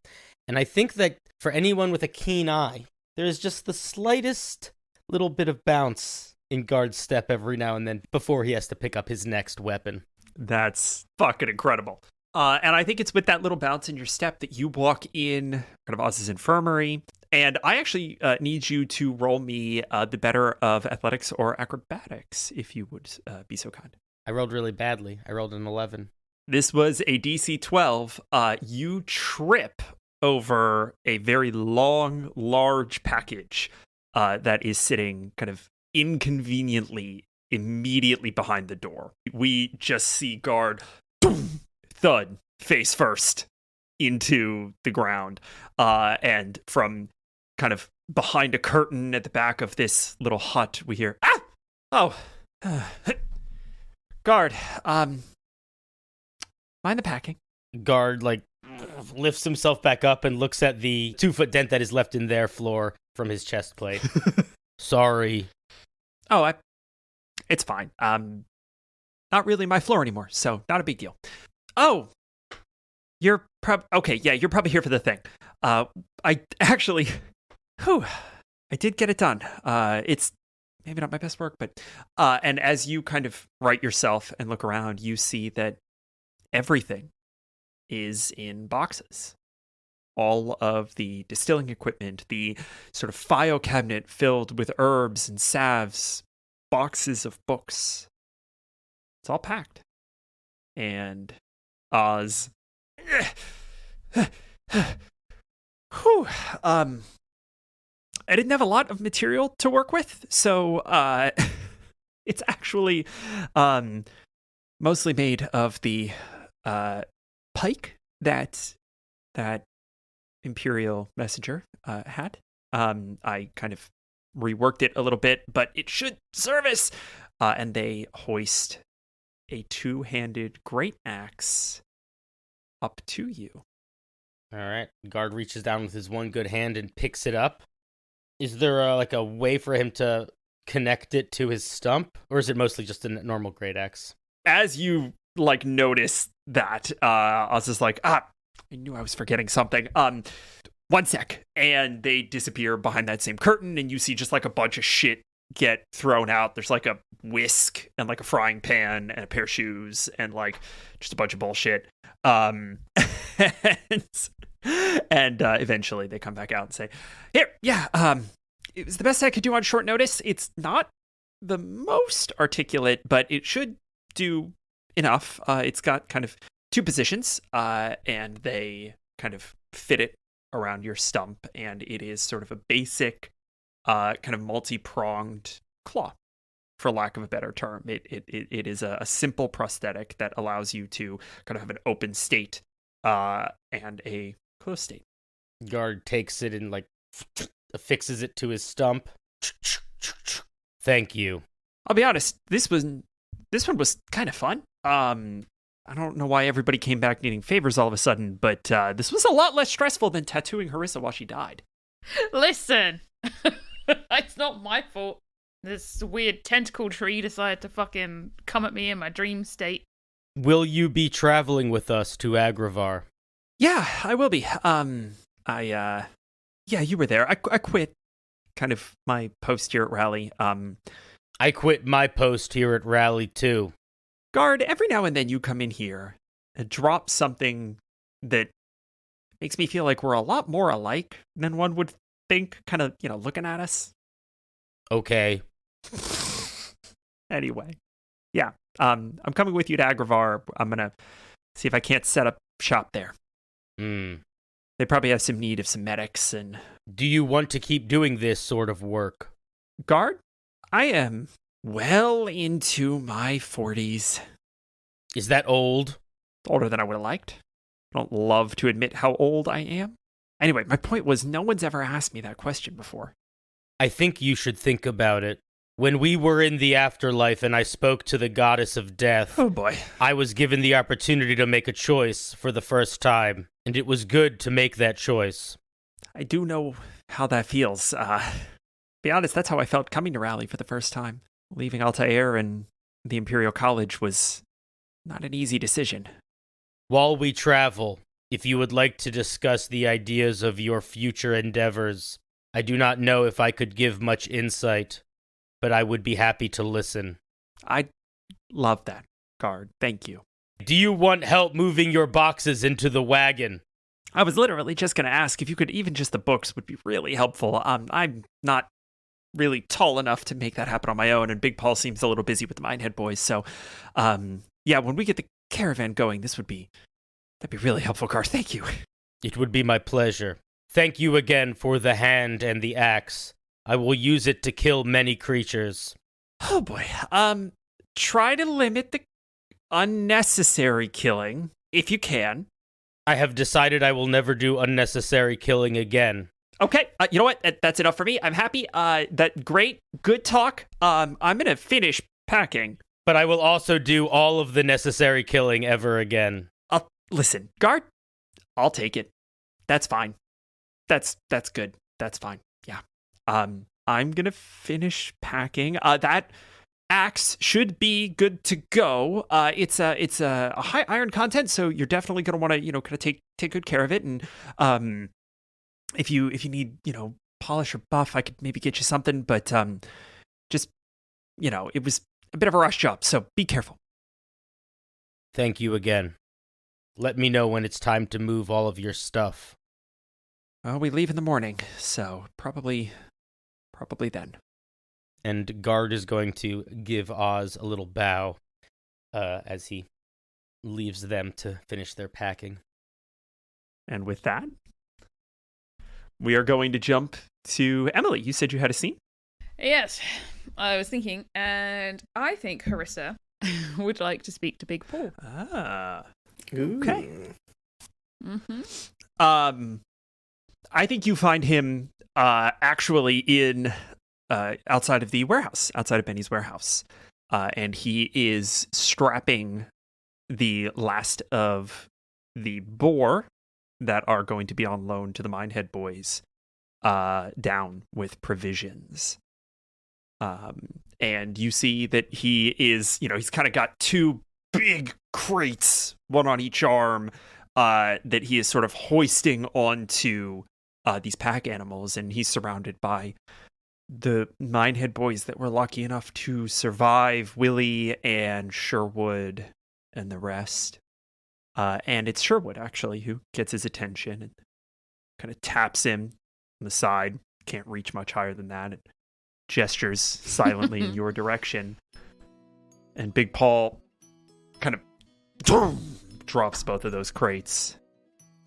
And I think that for anyone with a keen eye, there's just the slightest little bit of bounce in Guard's step every now and then before he has to pick up his next weapon. That's fucking incredible. And I think it's with that little bounce in your step that you walk in kind of Oz's infirmary. And I actually need you to roll me the better of athletics or acrobatics, if you would be so kind. I rolled really badly. I rolled an 11. This was a DC 12. You trip over a very long, large package that is sitting kind of inconveniently immediately behind the door. We just see Guard boom, thud face first into the ground. And from kind of behind a curtain at the back of this little hut, we hear, ah! Oh, Guard, mind the packing. Guard, lifts himself back up and looks at the 2-foot dent that is left in their floor from his chest plate. Sorry. Oh, it's fine. Not really my floor anymore, so not a big deal. Oh, you're okay, yeah, you're probably here for the thing. I actually, I did get it done. It's maybe not my best work, but, and as you kind of right yourself and look around, you see that everything is in boxes. All of the distilling equipment, the sort of file cabinet filled with herbs and salves, boxes of books. It's all packed. And Oz, whew, I didn't have a lot of material to work with, so it's actually mostly made of the pike that Imperial messenger had. I kind of reworked it a little bit, but it should service. And they hoist a two-handed great axe up to you. All right. Guard reaches down with his one good hand and picks it up. Is there a way for him to connect it to his stump, or is it mostly just a normal great axe? As you notice that, I was just like, I knew I was forgetting something. One sec, and they disappear behind that same curtain, and you see just a bunch of shit get thrown out. There's a whisk and a frying pan and a pair of shoes and just a bunch of bullshit. And eventually they come back out and say, here, yeah, it was the best I could do on short notice. It's not the most articulate, but it should do enough. It's got kind of two positions, and they kind of fit it around your stump, and it is sort of a basic kind of multi-pronged claw, for lack of a better term. It is a simple prosthetic that allows you to kind of have an open state and a closed state. Guard takes it and affixes it to his stump. Thank you. I'll be honest, this one was kind of fun. I don't know why everybody came back needing favors all of a sudden, but this was a lot less stressful than tattooing Harisa while she died. Listen, it's not my fault. This weird tentacle tree decided to fucking come at me in my dream state. Will you be traveling with us to Agravar? Yeah, I will be. Yeah, you were there. I quit kind of my post here at Rally. I quit my post here at Rally too. Guard, every now and then you come in here and drop something that makes me feel like we're a lot more alike than one would think, kind of, looking at us. Okay. Anyway, yeah, I'm coming with you to Agravar. I'm going to see if I can't set up shop there. They probably have some need of some medics and... Do you want to keep doing this sort of work? Guard, I am well into my 40s. Is that old? Older than I would have liked. I don't love to admit how old I am. Anyway, my point was no one's ever asked me that question before. I think you should think about it. When we were in the afterlife and I spoke to the goddess of death, oh boy, I was given the opportunity to make a choice for the first time, and it was good to make that choice. I do know how that feels. Be honest, that's how I felt coming to Rally for the first time. Leaving Altair and the Imperial College was not an easy decision. While we travel, if you would like to discuss the ideas of your future endeavors, I do not know if I could give much insight, but I would be happy to listen. I love that, Guard. Thank you. Do you want help moving your boxes into the wagon? I was literally just going to ask if you could, even just the books would be really helpful. I'm not really tall enough to make that happen on my own, and Big Paul seems a little busy with the Minehead boys, so yeah, when we get the caravan going, that'd be really helpful, Gar. Thank you. It would be my pleasure. Thank you again for the hand and the axe. I will use it to kill many creatures. Oh boy. Try to limit the unnecessary killing, if you can. I have decided I will never do unnecessary killing again. Okay, you know what? That's enough for me. I'm happy. Great, good talk. I'm gonna finish packing. But I will also do all of the necessary killing ever again. Listen, Guard, I'll take it. That's fine. That's good. That's fine. Yeah. I'm gonna finish packing. That axe should be good to go. It's a high iron content, so you're definitely gonna want to kind of take good care of it. And if you need polish or buff, I could maybe get you something. But just it was a bit of a rush job, so be careful. Thank you again. Let me know when it's time to move all of your stuff. Well, we leave in the morning, so probably then. And Guard is going to give Oz a little bow as he leaves them to finish their packing. And with that, we are going to jump to Emily. You said you had a scene? Yes, I was thinking, and I think Harisa would like to speak to Big Paul. Ah, okay. Mm-hmm. I think you find him actually in outside of the warehouse, outside of Benny's warehouse. And he is strapping the last of the boar that are going to be on loan to the Minehead boys down with provisions. And you see that he is, he's kind of got two big crates, one on each arm, that he is sort of hoisting onto these pack animals, and he's surrounded by the Minehead boys that were lucky enough to survive, Willie and Sherwood and the rest. And it's Sherwood, actually, who gets his attention and kind of taps him on the side. Can't reach much higher than that. And gestures silently in your direction. And Big Paul kind of drops both of those crates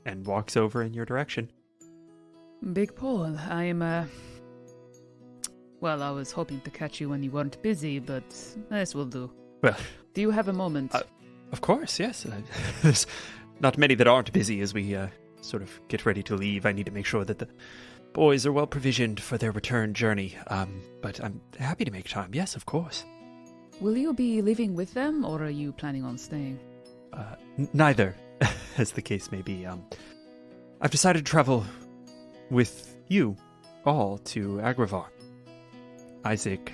and walks over in your direction. Big Paul, well, I was hoping to catch you when you weren't busy, but this will do. Well, do you have a moment? Of course, yes. There's not many that aren't busy as we sort of get ready to leave. I need to make sure that the boys are well provisioned for their return journey. But I'm happy to make time. Yes, of course. Will you be living with them, or are you planning on staying? Neither, as the case may be. I've decided to travel with you all to Agravar. Isaac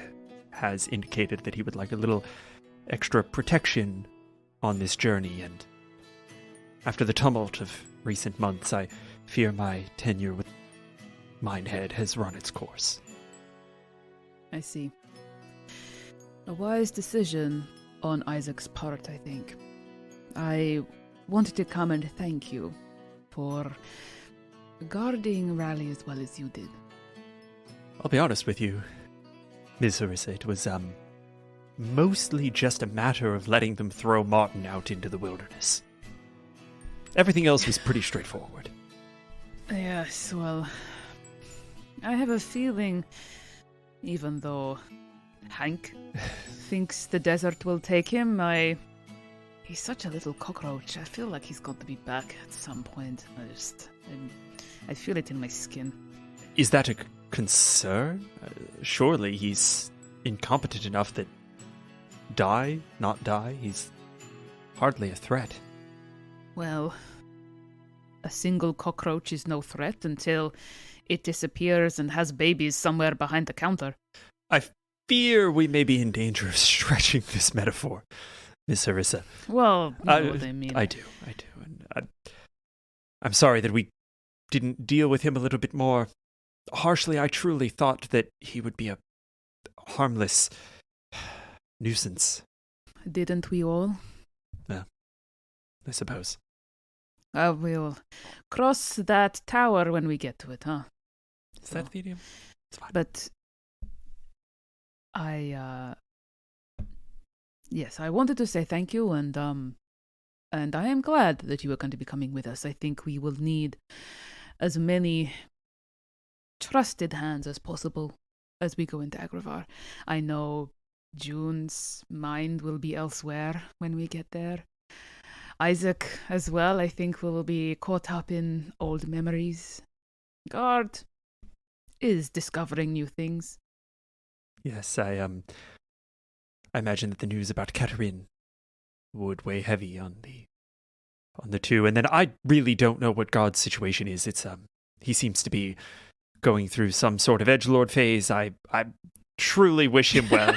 has indicated that he would like a little extra protection on this journey, and after the tumult of recent months, I fear my tenure with Minehead has run its course. I see. A wise decision on Isaac's part, I think. I wanted to come and thank you for guarding Raleigh as well as you did. I'll be honest with you, Ms. Harisa, it was mostly just a matter of letting them throw Martin out into the wilderness. Everything else was pretty straightforward. Yes, well, I have a feeling, even though Hank thinks the desert will take him, he's such a little cockroach. I feel like he's got to be back at some point. I feel it in my skin. Is that a concern? Surely he's incompetent enough that not die, he's hardly a threat. Well, a single cockroach is no threat until it disappears and has babies somewhere behind the counter. I fear we may be in danger of stretching this metaphor, Miss Harisa. Well, you know what I mean. I do. And I'm sorry that we didn't deal with him a little bit more harshly. I truly thought that he would be a harmless nuisance. Didn't we all? Yeah, I suppose. We'll cross that tower when we get to it, huh? Is that the idiom? It's fine. But yes, I wanted to say thank you, and I am glad that you are going to be coming with us. I think we will need as many trusted hands as possible as we go into Agravar. I know June's mind will be elsewhere when we get there. Isaac as well, I think, will be caught up in old memories. Guard is discovering new things. Yes, I imagine that the news about Katerin would weigh heavy on the two. And then I really don't know what God's situation is. It's he seems to be going through some sort of edgelord phase. I truly wish him well.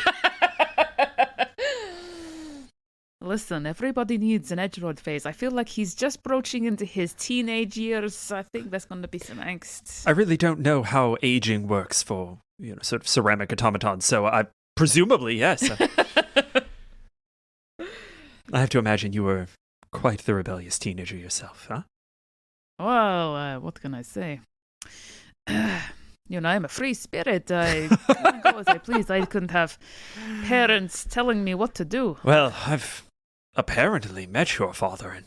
Listen, everybody needs an edgelord phase. I feel like he's just broaching into his teenage years. I think there's going to be some angst. I really don't know how aging works for, sort of ceramic automatons, so I presumably, yes. I have to imagine you were quite the rebellious teenager yourself, huh? Well, what can I say? I'm a free spirit. I can go as I please. I couldn't have parents telling me what to do. Well, I've apparently met your father, and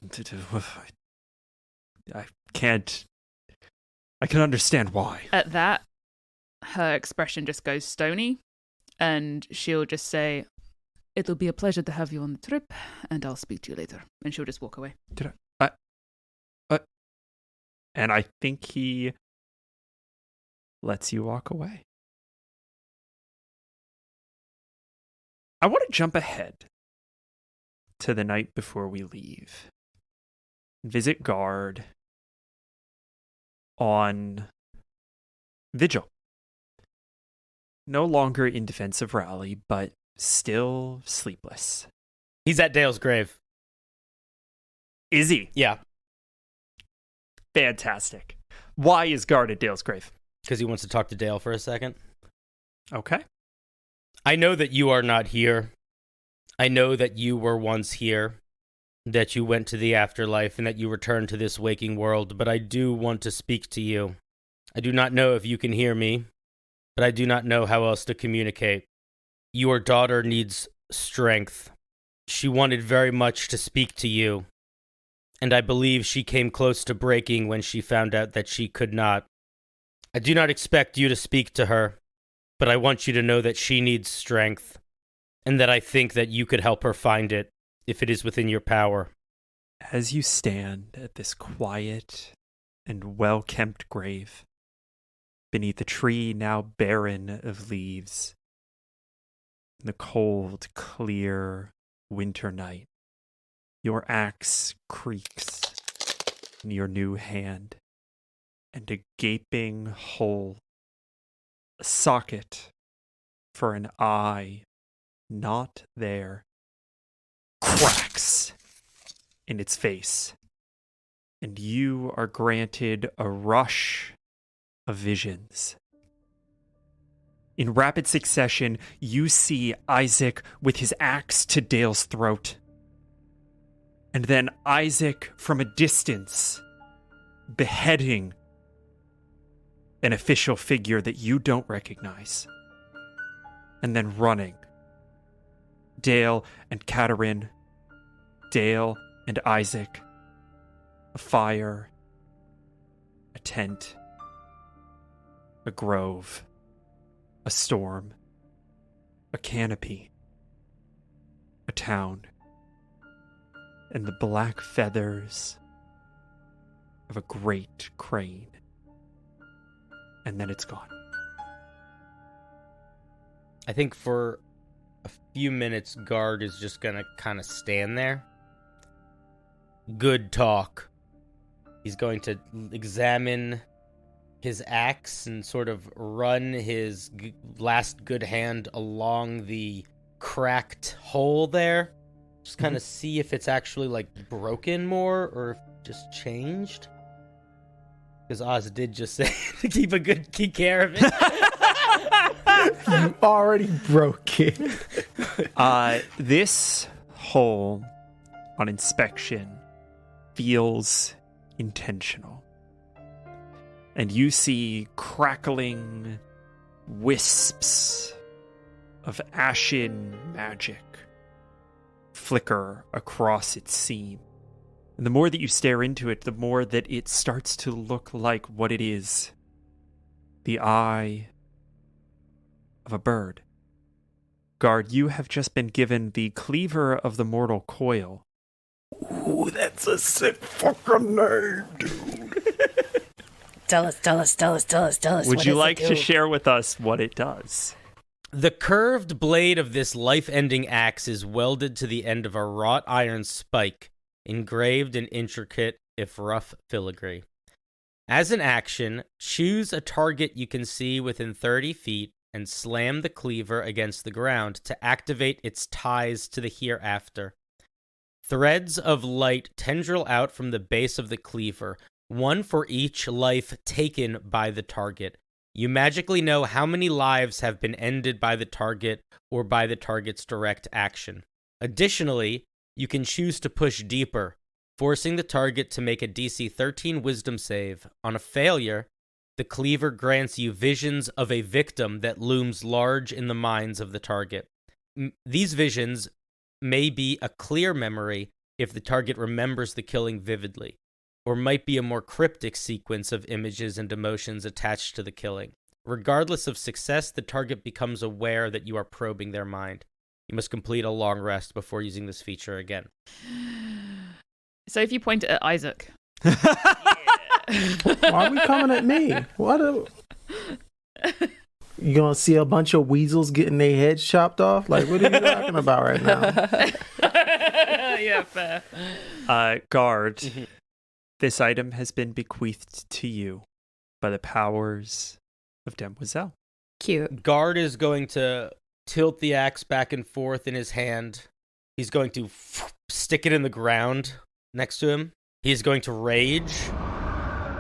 I can understand why. At that, her expression just goes stony, and she'll just say, "It'll be a pleasure to have you on the trip, and I'll speak to you later." And she'll just walk away. And I think he lets you walk away. I want to jump ahead to the night before we leave. Visit guard on vigil. No longer in defense of Rally, but still sleepless. He's at Dale's grave. Is he? Yeah, Fantastic. Why is guard at Dale's grave? because he wants to talk to Dale for a second. Okay. I know that you are not here. I know that you were once here, that you went to the afterlife, and that you returned to this waking world, but I do want to speak to you. I do not know if you can hear me, but I do not know how else to communicate. Your daughter needs strength. She wanted very much to speak to you, and I believe she came close to breaking when she found out that she could not. I do not expect you to speak to her, but I want you to know that she needs strength, and that I think that you could help her find it if it is within your power. As you stand at this quiet and well-kept grave, beneath a tree now barren of leaves, in the cold, clear winter night, your axe creaks in your new hand, and a gaping hole, a socket for an eye not there, cracks in its face, and you are granted a rush of visions. In rapid succession, you see Isaac with his axe to Dale's throat, and then Isaac from a distance beheading an official figure that you don't recognize, and then running. Dale and Katerin, Dale and Isaac, a fire, a tent, a grove, a storm, a canopy, a town, and the black feathers of a great crane. And then it's gone. I think for a few minutes, Guard is just gonna kind of stand there. Good talk. He's going to examine his axe and sort of run his last good hand along the cracked hole there. Just kind of see if it's actually like broken more or if it just changed. Because Oz did just say to keep care of it. You already broke it. This hole on inspection feels intentional. And you see crackling wisps of ashen magic flicker across its seam. And the more that you stare into it, the more that it starts to look like what it is. The eye of a bird. Guard, you have just been given the cleaver of the mortal coil. Ooh, that's a sick fucking name, dude. Tell us. Would what you does it like to do? share with us what it does? The curved blade of this life-ending axe is welded to the end of a wrought iron spike, engraved in intricate, if rough, filigree. As an action, choose a target you can see within 30 feet and slam the cleaver against the ground to activate its ties to the hereafter. Threads of light tendril out from the base of the cleaver, one for each life taken by the target. You magically know how many lives have been ended by the target or by the target's direct action. Additionally, you can choose to push deeper, forcing the target to make a DC 13 wisdom save. On a failure, the cleaver grants you visions of a victim that looms large in the minds of the target. These visions may be a clear memory if the target remembers the killing vividly, or might be a more cryptic sequence of images and emotions attached to the killing. Regardless of success, the target becomes aware that you are probing their mind. You must complete a long rest before using this feature again. So if you point it at Isaac. Why are we coming at me? What? You gonna see a bunch of weasels getting their heads chopped off? Like, what are you talking about right now? Yeah, fair. Guard, this item has been bequeathed to you by the powers of Demoiselle. Cute. Guard is going to tilt the axe back and forth in his hand. He's going to stick it in the ground next to him. He's going to rage.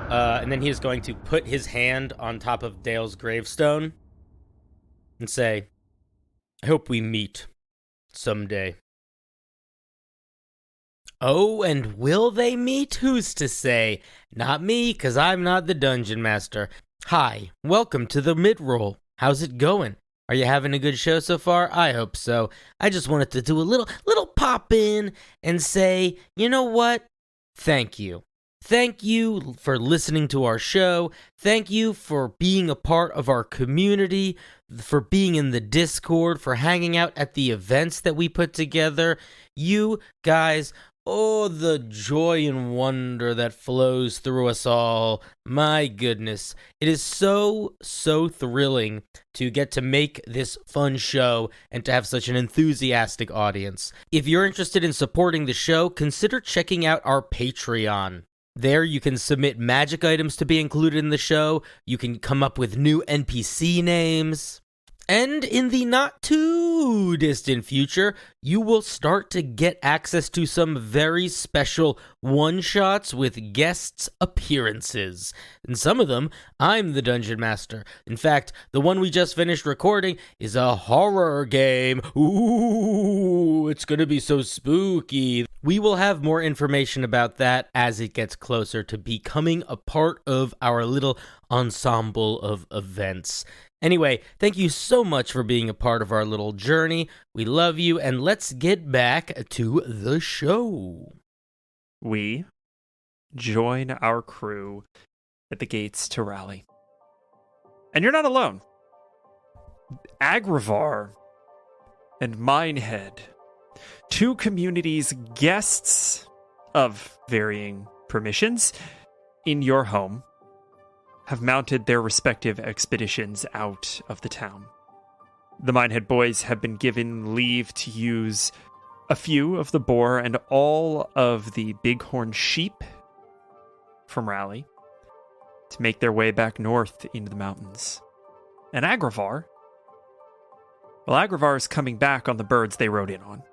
And then he is going to put his hand on top of Dale's gravestone and say, I hope we meet someday. Oh, and will they meet? Who's to say? Not me, 'cause I'm not the dungeon master. Hi, welcome to the mid-roll. How's it going? Are you having a good show so far? I hope so. I just wanted to do a little pop in and say, you know what? Thank you. Thank you for listening to our show. Thank you for being a part of our community, for being in the Discord, for hanging out at the events that we put together. You guys, oh, the joy and wonder that flows through us all. My goodness. It is so thrilling to get to make this fun show and to have such an enthusiastic audience. If you're interested in supporting the show, consider checking out our Patreon. There you can submit magic items to be included in the show. You can come up with new NPC names. And in the not too distant future, you will start to get access to some very special one-shots with guests' appearances. And some of them, I'm the Dungeon Master. In fact, the one we just finished recording is a horror game. Ooh, it's gonna be so spooky. We will have more information about that as it gets closer to becoming a part of our little ensemble of events. Anyway, thank you so much for being a part of our little journey. We love you, and let's get back to the show. We join our crew at the gates to Rally. And you're not alone. Agravar and Minehead, two communities, guests of varying permissions in your home, have mounted their respective expeditions out of the town. The Minehead boys have been given leave to use a few of the boar and all of the bighorn sheep from Rally to make their way back north into the mountains. And Agravar, well, Agravar is coming back on the birds they rode in on.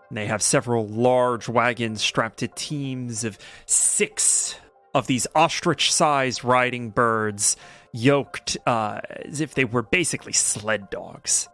And they have several large wagons strapped to teams of 6 of these ostrich-sized riding birds, yoked as if they were basically sled dogs.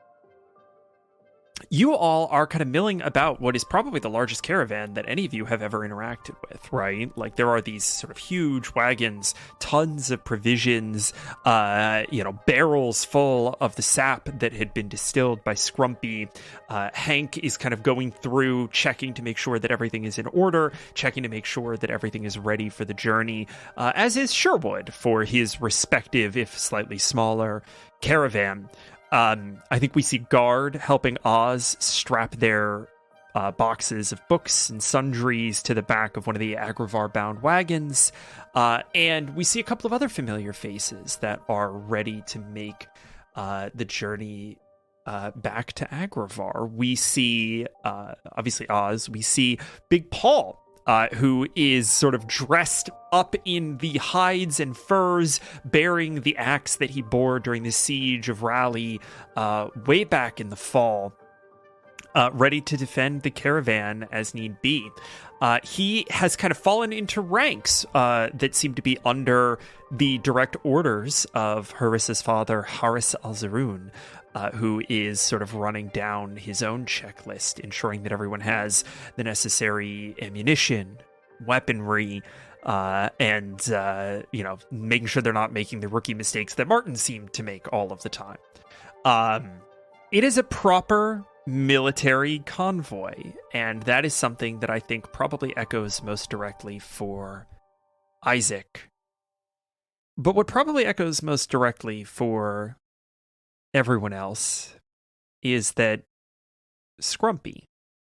You all are kind of milling about what is probably the largest caravan that any of you have ever interacted with, right? Like, there are these sort of huge wagons, tons of provisions, barrels full of the sap that had been distilled by Scrumpy. Hank is kind of going through, checking to make sure that everything is in order, checking to make sure that everything is ready for the journey, as is Sherwood for his respective, if slightly smaller, caravan. I think we see Guard helping Oz strap their boxes of books and sundries to the back of one of the Agravar-bound wagons. And we see a couple of other familiar faces that are ready to make the journey back to Agravar. We see, obviously, Oz. We see Big Paul, who is sort of dressed up in the hides and furs, bearing the axe that he bore during the siege of Rally way back in the fall, ready to defend the caravan as need be. He has kind of fallen into ranks that seem to be under the direct orders of Harisa's father, Harisa al-Zarun, who is sort of running down his own checklist, ensuring that everyone has the necessary ammunition, weaponry, and making sure they're not making the rookie mistakes that Martin seemed to make all of the time. It is a proper military convoy, and that is something that I think probably echoes most directly for Isaac. But what probably echoes most directly for everyone else is that Scrumpy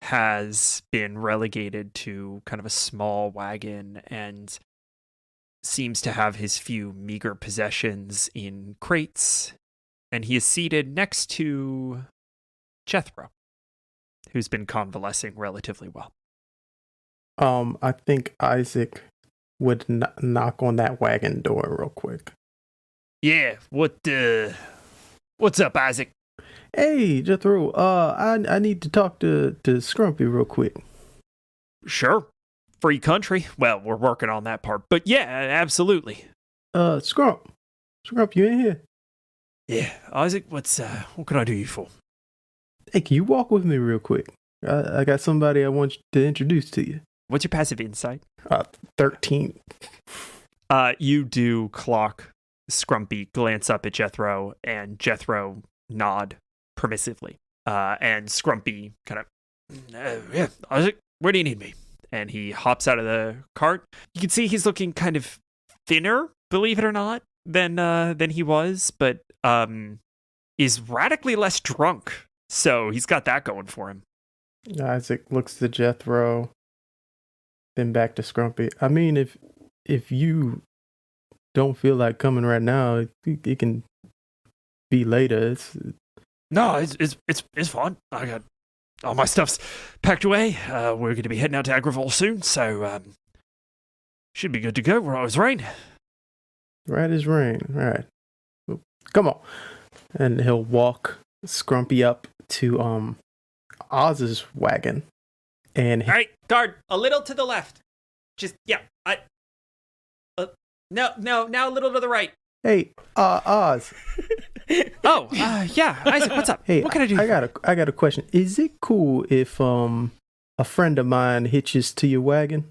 has been relegated to kind of a small wagon, and seems to have his few meager possessions in crates, and he is seated next to Jethro, who's been convalescing relatively well. I think Isaac would knock on that wagon door real quick. Yeah, what's up, Isaac? Hey, Jethro, I need to talk to Scrumpy real quick. Sure. Free country. Well, we're working on that part, but yeah, absolutely. Scrump, you in here? Yeah, Isaac, what can I do you for? Hey, can you walk with me real quick? I got somebody I want to introduce to you. What's your passive insight? 13. You do clock Scrumpy glance up at Jethro, and Jethro nod permissively. And Scrumpy kind of, yeah, Isaac, where do you need me? And he hops out of the cart. You can see he's looking kind of thinner, believe it or not, than he was, but is radically less drunk. So he's got that going for him. Isaac looks to Jethro, then back to Scrumpy. I mean, if you don't feel like coming right now, it can be later. No, it's fine. I got all my stuff's packed away. We're going to be heading out to Agravar soon, so should be good to go. Right as rain. Right as rain. All right. Come on. And he'll walk Scrumpy up to Oz's wagon. And all right, guard, a little to the left. Just, yeah. No, now a little to the right. Hey, Oz. Yeah, Isaac, what's up? Hey, what can I do? I got a question. Is it cool if a friend of mine hitches to your wagon?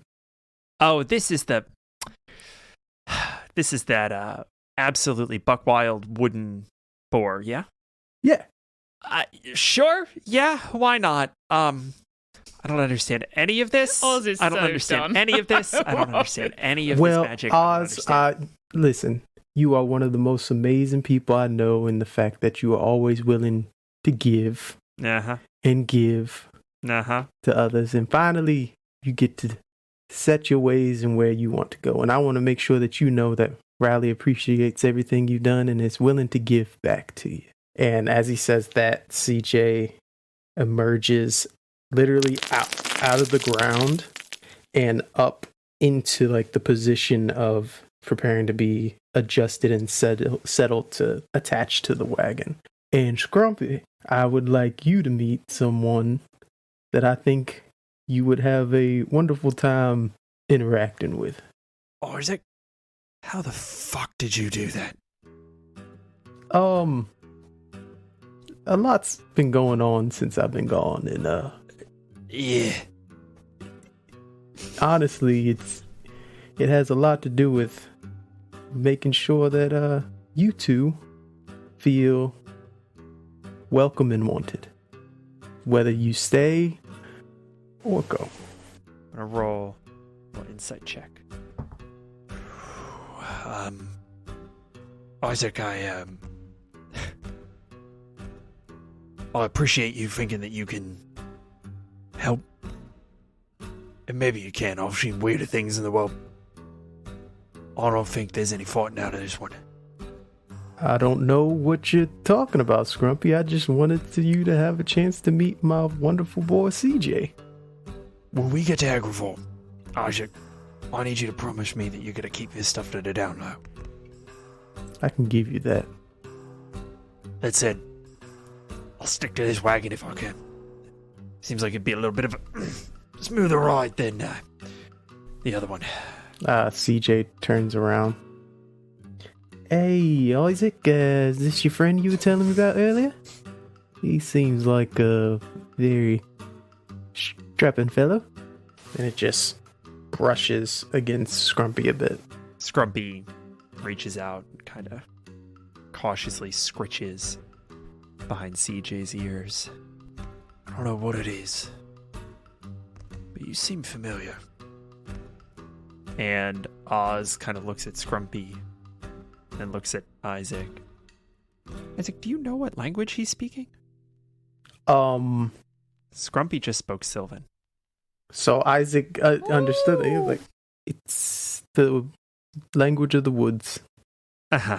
Oh, this is that absolutely buck wild wooden boar, yeah? Yeah. Sure. Yeah, why not? I don't understand any of this. Oz is I don't so understand done. any of this. I don't understand any of Well, this magic. Oz, listen, you are one of the most amazing people I know in the fact that you are always willing to give and give to others. And finally, you get to set your ways and where you want to go. And I want to make sure that you know that Rallied appreciates everything you've done and is willing to give back to you. And as he says that, CJ emerges literally out of the ground and up into like the position of preparing to be adjusted and settled to attach to the wagon. And Scrumpy, I would like you to meet someone that I think you would have a wonderful time interacting with. Isaac, how the fuck did you do that? A lot's been going on since I've been gone, and yeah. Honestly, it has a lot to do with making sure that you two feel welcome and wanted, whether you stay or go. I'm gonna roll an insight check. Isaac, I appreciate you thinking that you can help. And maybe you can. I've seen weirder things in the world. I don't think there's any fighting out of this one. I don't know what you're talking about, Scrumpy. I just wanted you to have a chance to meet my wonderful boy, CJ. When we get to Agravar, Isaac, I need you to promise me that you're going to keep this stuff to the down low. I can give you that. That said, I'll stick to this wagon if I can. Seems like it'd be a little bit of a smoother ride than the other one. CJ turns around. Hey, Isaac, is this your friend you were telling me about earlier? He seems like a very strapping fellow. And it just brushes against Scrumpy a bit. Scrumpy reaches out and kind of cautiously scritches behind CJ's ears. I don't know what it is, but you seem familiar. And Oz kind of looks at Scrumpy and looks at Isaac. Isaac, do you know what language he's speaking? Scrumpy just spoke Sylvan. So Isaac understood it. He was like, it's the Language of the woods. Uh-huh.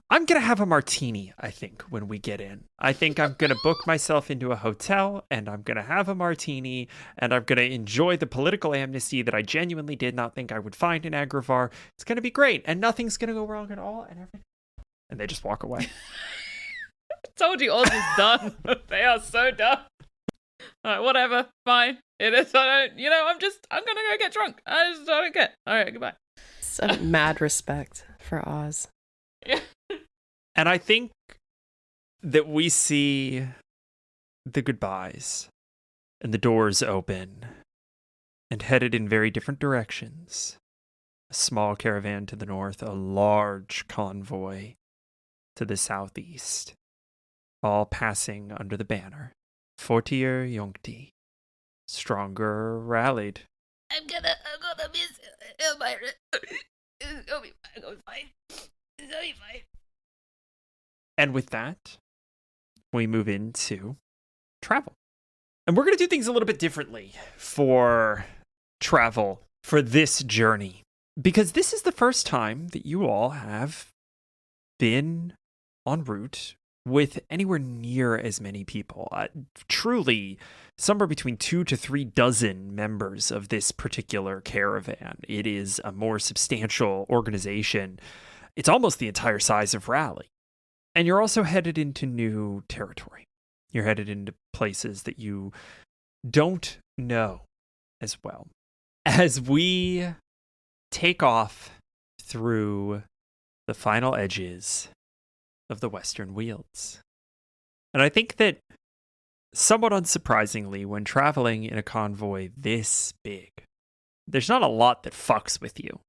I'm going to have a martini, I think, when we get in. I think I'm going to book myself into a hotel, and I'm going to have a martini, and I'm going to enjoy the political amnesty that I genuinely did not think I would find in Agravar. It's going to be great, and nothing's going to go wrong at all, and everything. And they just walk away. I told you Oz is done. They are so done. Alright, whatever. Fine. It is. I'm gonna go get drunk. I don't care. Alright, goodbye. Some mad respect for Oz. Yeah. And I think that we see the goodbyes and the doors open and headed in very different directions. A small caravan to the north, a large convoy to the southeast, all passing under the banner. Fortier Yongti, stronger rallied. I'm gonna miss Elmira. It'll be fine. It'll be fine. And with that, we move into travel. And we're going to do things a little bit differently for travel for this journey. Because this is the first time that you all have been en route with anywhere near as many people. Truly, somewhere between 2 to 3 dozen members of this particular caravan. It is a more substantial organization. It's almost the entire size of Rally. And you're also headed into new territory. You're headed into places that you don't know as well. As we take off through the final edges of the Western Wealds. And I think that, somewhat unsurprisingly, when traveling in a convoy this big, there's not a lot that fucks with you.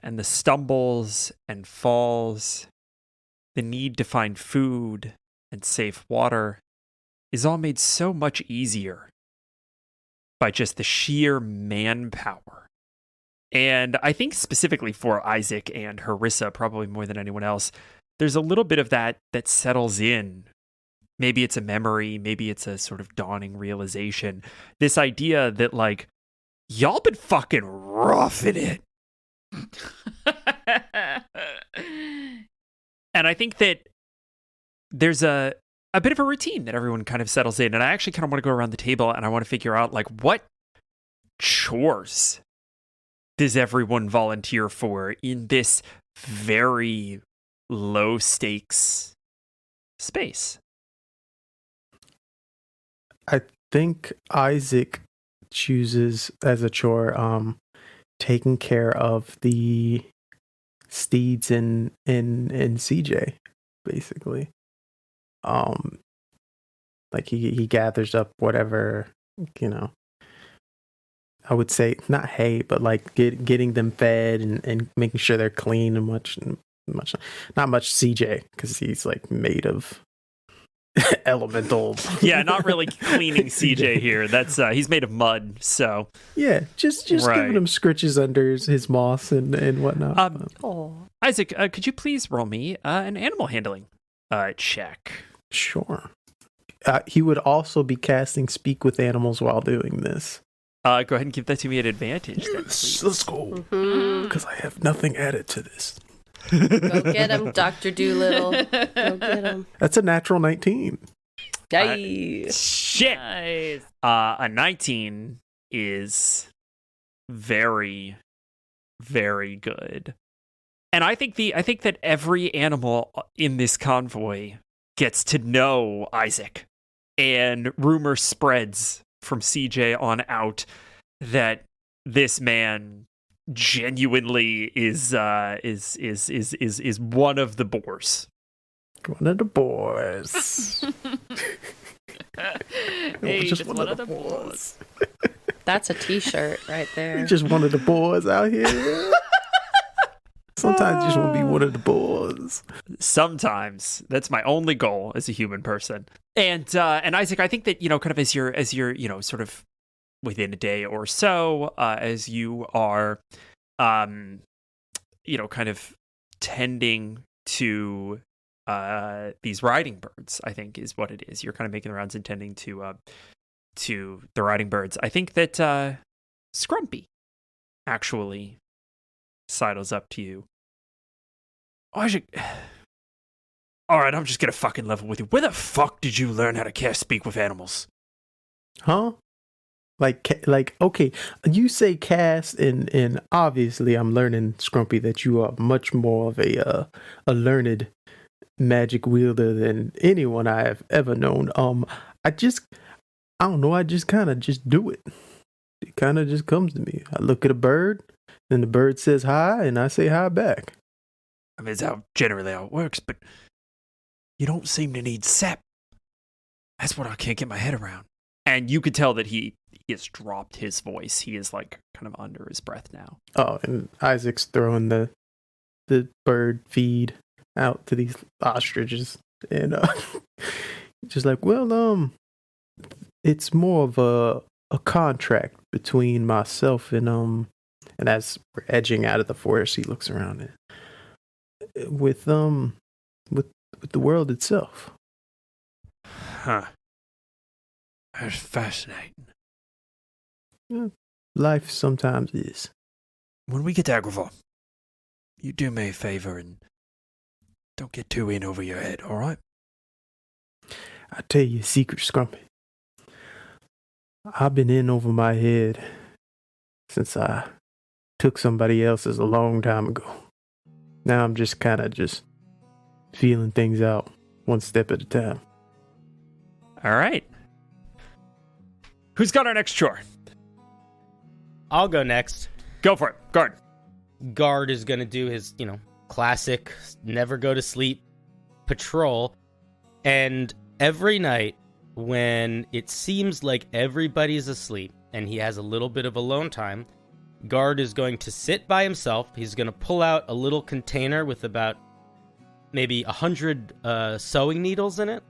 And the stumbles and falls, the need to find food and safe water is all made so much easier by just the sheer manpower. And I think specifically for Isaac and Harisa, probably more than anyone else, there's a little bit of that settles in. Maybe it's a memory, maybe it's a sort of dawning realization. This idea that, like, y'all been fucking roughing it. And I think that there's a bit of a routine that everyone kind of settles in. And I actually kind of want to go around the table and I want to figure out, like, what chores does everyone volunteer for in this very low stakes space? I think Isaac chooses as a chore taking care of the steeds in CJ, basically. Like he gathers up whatever, I would say not hay, but like getting them fed and making sure they're clean and not much CJ, because he's like made of elemental. Yeah, not really cleaning CJ here. That's he's made of mud, so yeah, just right. giving him scritches under his moss and whatnot. Isaac, could you please roll me an animal handling check? Sure. He would also be casting Speak with Animals while doing this. Go ahead and give that to me at advantage. Yes, let's go. Because I have nothing added to this. Go get him, Dr. Doolittle. Go get him. That's a natural 19. Yay. Shit. Nice. A 19 is very, very good. And I think that every animal in this convoy gets to know Isaac. And rumor spreads from CJ on out that this man genuinely is one of the boars. One of the boys. Hey, just one of the boys. That's a t-shirt right there. Just one of the boys out here. Sometimes you just want to be one of the boys. Sometimes that's my only goal as a human person. And Isaac, I think that, kind of as you're, sort of within a day or so, as you are, kind of tending to these riding birds, I think is what it is. You're kind of making the rounds and tending to the riding birds. I think that Scrumpy actually sidles up to you. Isaac. Alright, I'm just gonna fucking level with you. Where the fuck did you learn how to speak with animals? Huh? Like, okay, you say cast, and obviously I'm learning, Scrumpy, that you are much more of a learned magic wielder than anyone I have ever known. I don't know, I just kind of just do it. It kind of just comes to me. I look at a bird, and the bird says hi, and I say hi back. I mean, it's generally how it works, but you don't seem to need sap. That's what I can't get my head around. And you could tell that he has dropped his voice. He is like kind of under his breath now. Oh, and Isaac's throwing the bird feed out to these ostriches, and just like, well, it's more of a contract between myself and as we're edging out of the forest, he looks around it with the world itself. Huh. That's fascinating. Yeah, life sometimes is. When we get to Agravar, you do me a favor and don't get too in over your head, alright? I'll tell you a secret, Scrumpy. I've been in over my head since I took somebody else's a long time ago. Now I'm just kind of just feeling things out one step at a time. Alright. Who's got our next chore? I'll go next. Go for it. Guard. Guard is going to do his, classic never go to sleep patrol. And every night when it seems like everybody's asleep and he has a little bit of alone time, Guard is going to sit by himself. He's going to pull out a little container with about maybe 100 sewing needles in it.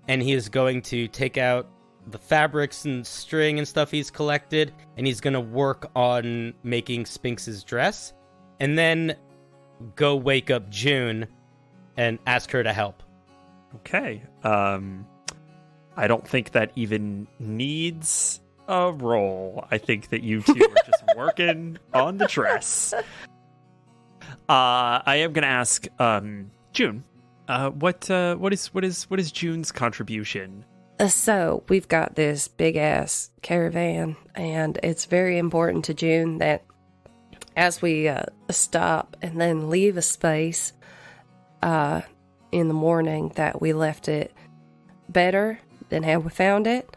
And he is going to take out the fabrics and string and stuff he's collected, and he's going to work on making Sphinx's dress, and then go wake up June and ask her to help. Okay. I don't think that even needs a roll. I think that you two are just working on the dress. I am going to ask June. What is June's contribution? So we've got this big ass caravan, and it's very important to June that as we stop and then leave a space in the morning, that we left it better than how we found it.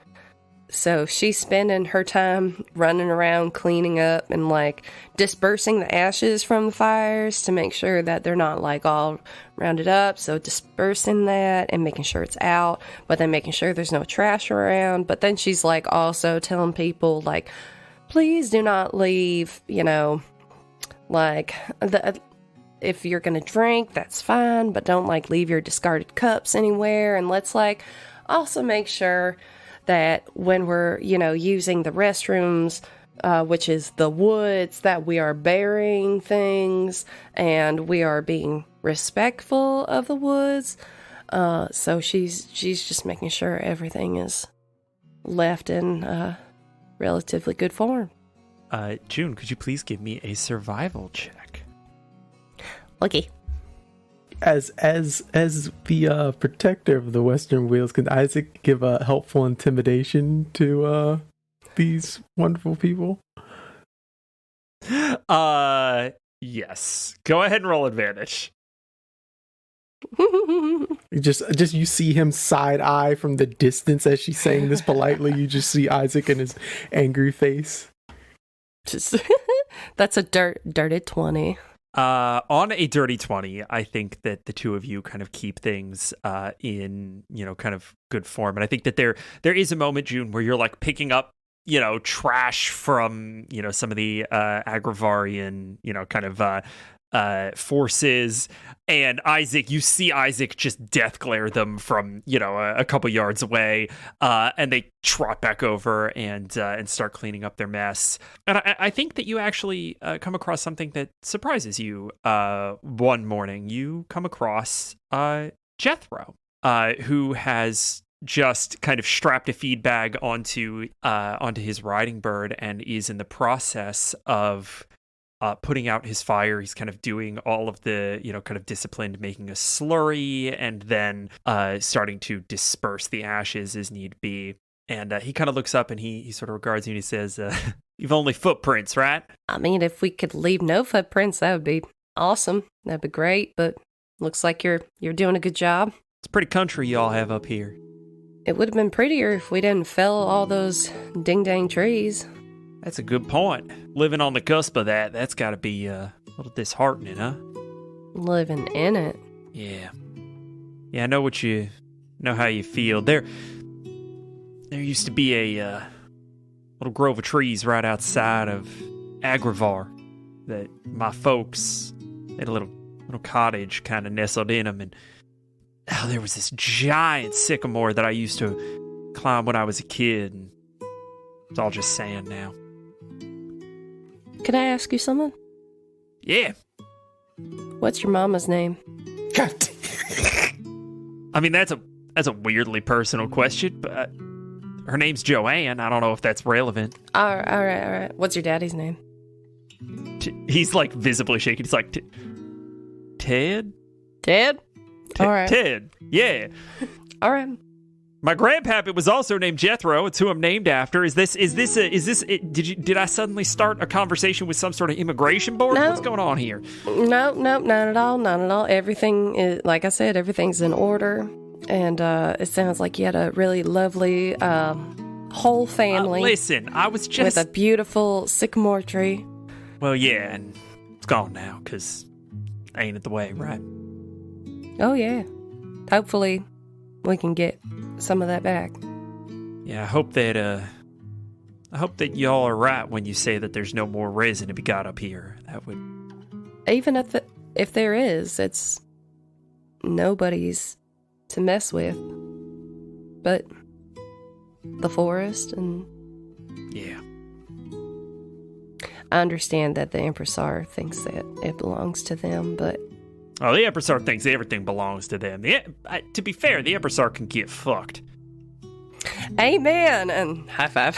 So she's spending her time running around cleaning up and like dispersing the ashes from the fires to make sure that they're not like all rounded up. So dispersing that and making sure it's out, but then making sure there's no trash around. But then she's like also telling people like, please do not leave, like if you're going to drink, that's fine, but don't like leave your discarded cups anywhere. And let's like also make sure that when we're, using the restrooms, which is the woods, that we are burying things and we are being respectful of the woods. So she's just making sure everything is left in relatively good form. June, could you please give me a survival check? Okay. As the protector of the Western Wheels, can Isaac give a helpful intimidation to these wonderful people? Yes. Go ahead and roll advantage. Just you see him side eye from the distance as she's saying this politely. You just see Isaac and his angry face. That's a dirty 20. On a dirty 20, I think that the two of you kind of keep things in, kind of good form. And I think that there is a moment, June, where you're like picking up, trash from, some of the Agravarian, kind of forces. And Isaac, you see Isaac just death glare them from, a couple yards away. And they trot back over and start cleaning up their mess. And I think that you actually come across something that surprises you. One morning, you come across Jethro, who has just kind of strapped a feed bag onto his riding bird and is in the process of putting out his fire. He's kind of doing all of the, kind of disciplined, making a slurry, and then starting to disperse the ashes as need be. And he kind of looks up and he sort of regards you and he says, "You've only footprints, right?" I mean, if we could leave no footprints, that would be awesome. That'd be great, but looks like you're doing a good job. It's pretty country y'all have up here. It would have been prettier if we didn't fell all those ding-dang trees. That's a good point. Living on the cusp of that's got to be a little disheartening, huh? Living in it. Yeah. Yeah, I know how you feel. There used to be a little grove of trees right outside of Agravar that my folks had a little cottage kind of nestled in them, and there was this giant sycamore that I used to climb when I was a kid, and it's all just sand now. Can I ask you something? Yeah. What's your mama's name? God. I mean, that's a weirdly personal question, but her name's Joanne. I don't know if that's relevant. All right. What's your daddy's name? He's like visibly shaking. He's like, Ted? Ted? All right. Ted. Yeah. All right. My grandpappy was also named Jethro. It's who I'm named after. Did I suddenly start a conversation with some sort of immigration board? No. What's going on here? No, not at all. Everything is, like I said, everything's in order. And it sounds like you had a really lovely whole family. Listen, I was just... with a beautiful sycamore tree. Well, yeah, and it's gone now, because ain't it the way, right? Oh, yeah. Hopefully, we can get some of that back. Yeah, I hope that y'all are right when you say that there's no more resin to be got up here. That would... Even if there is, it's nobody's to mess with but the forest. And yeah, I understand that the Empressar thinks that it belongs to them, but the Empressar thinks everything belongs to them. To be fair, the Empressar can get fucked. Amen, and high five.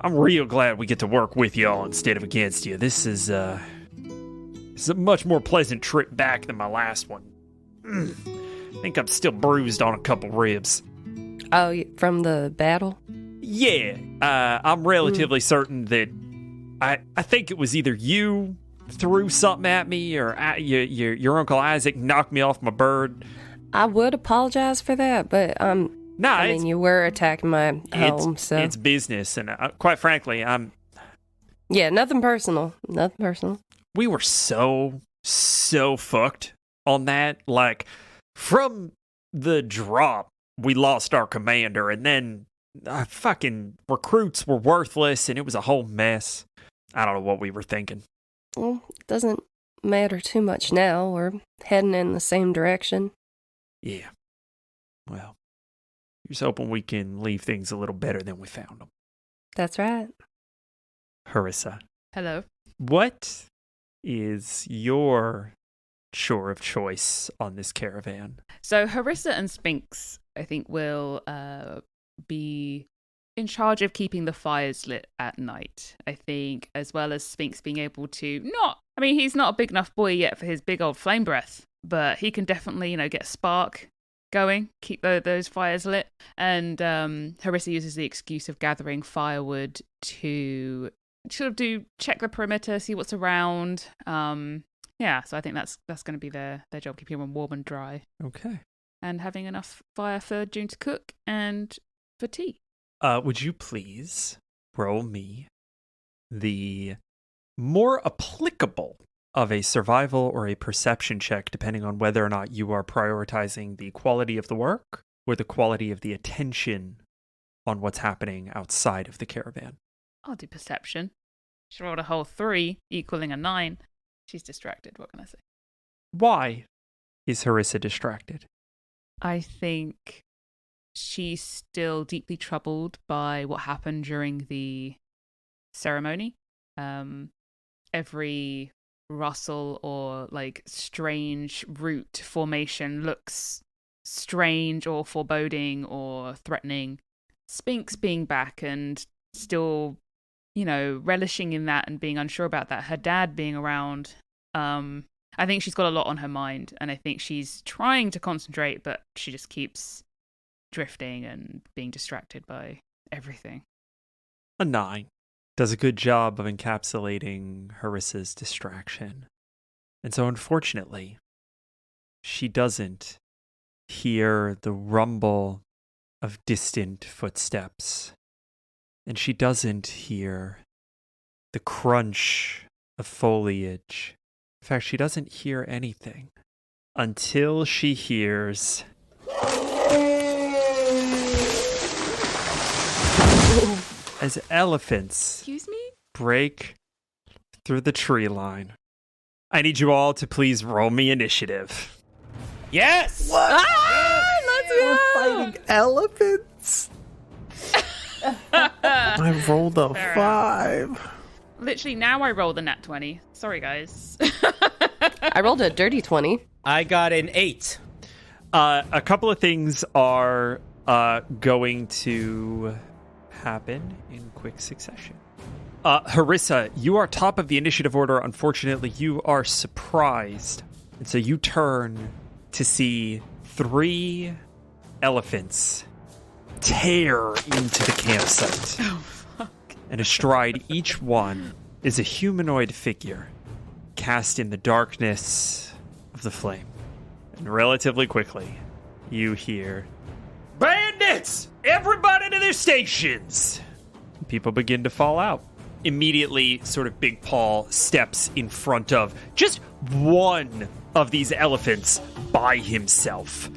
I'm real glad we get to work with y'all instead of against you. This is a much more pleasant trip back than my last one. I think I'm still bruised on a couple ribs. Oh, from the battle? Yeah, I'm relatively certain that I think it was either you threw something at me or your Uncle Isaac knocked me off my bird. I would apologize for that, but you were attacking my home, so it's business, and quite frankly, nothing personal. We were so fucked on that. Like, from the drop, we lost our commander, and then our fucking recruits were worthless, and it was a whole mess. I don't know what we were thinking. Well, it doesn't matter too much now. We're heading in the same direction. Yeah. Well, here's hoping we can leave things a little better than we found them. That's right. Harisa. Hello. What is your chore of choice on this caravan? So Harisa and Sphinx, I think, will be in charge of keeping the fires lit at night. I think, as well as Sphinx being able to he's not a big enough boy yet for his big old flame breath, but he can definitely, get a spark going, keep those fires lit. And Harisa uses the excuse of gathering firewood to sort of check the perimeter, see what's around. So I think that's going to be their job, keeping everyone warm and dry. Okay. And having enough fire for June to cook and for tea. Would you please roll me the more applicable of a survival or a perception check, depending on whether or not you are prioritizing the quality of the work or the quality of the attention on what's happening outside of the caravan? I'll do perception. She rolled a whole 3, equaling a 9. She's distracted, what can I say? Why is Harisa distracted? I think she's still deeply troubled by what happened during the ceremony. Every rustle or strange root formation looks strange or foreboding or threatening. Spinks being back and still, relishing in that and being unsure about that, her dad being around, I think she's got a lot on her mind, and I think she's trying to concentrate, but she just keeps drifting and being distracted by everything. A 9. Does a good job of encapsulating Harisa's distraction. And so, unfortunately, she doesn't hear the rumble of distant footsteps. And she doesn't hear the crunch of foliage. In fact, she doesn't hear anything until she hears... as elephants break through the tree line. I need you all to please roll me initiative. Yes! What? Let's We're go! fighting elephants? I rolled a 5. Literally, now I roll the nat 20. Sorry, guys. I rolled a dirty 20. I got an 8. A couple of things are going to happen in quick succession. Harisa, you are top of the initiative order. Unfortunately, you are surprised. And so you turn to see 3 elephants tear into the campsite. Oh, fuck. And astride each one is a humanoid figure cast in the darkness of the flame. And relatively quickly, you hear, "Bandits! Everybody to their stations!" People begin to fall out. Immediately, sort of Big Paul steps in front of just one of these elephants by himself.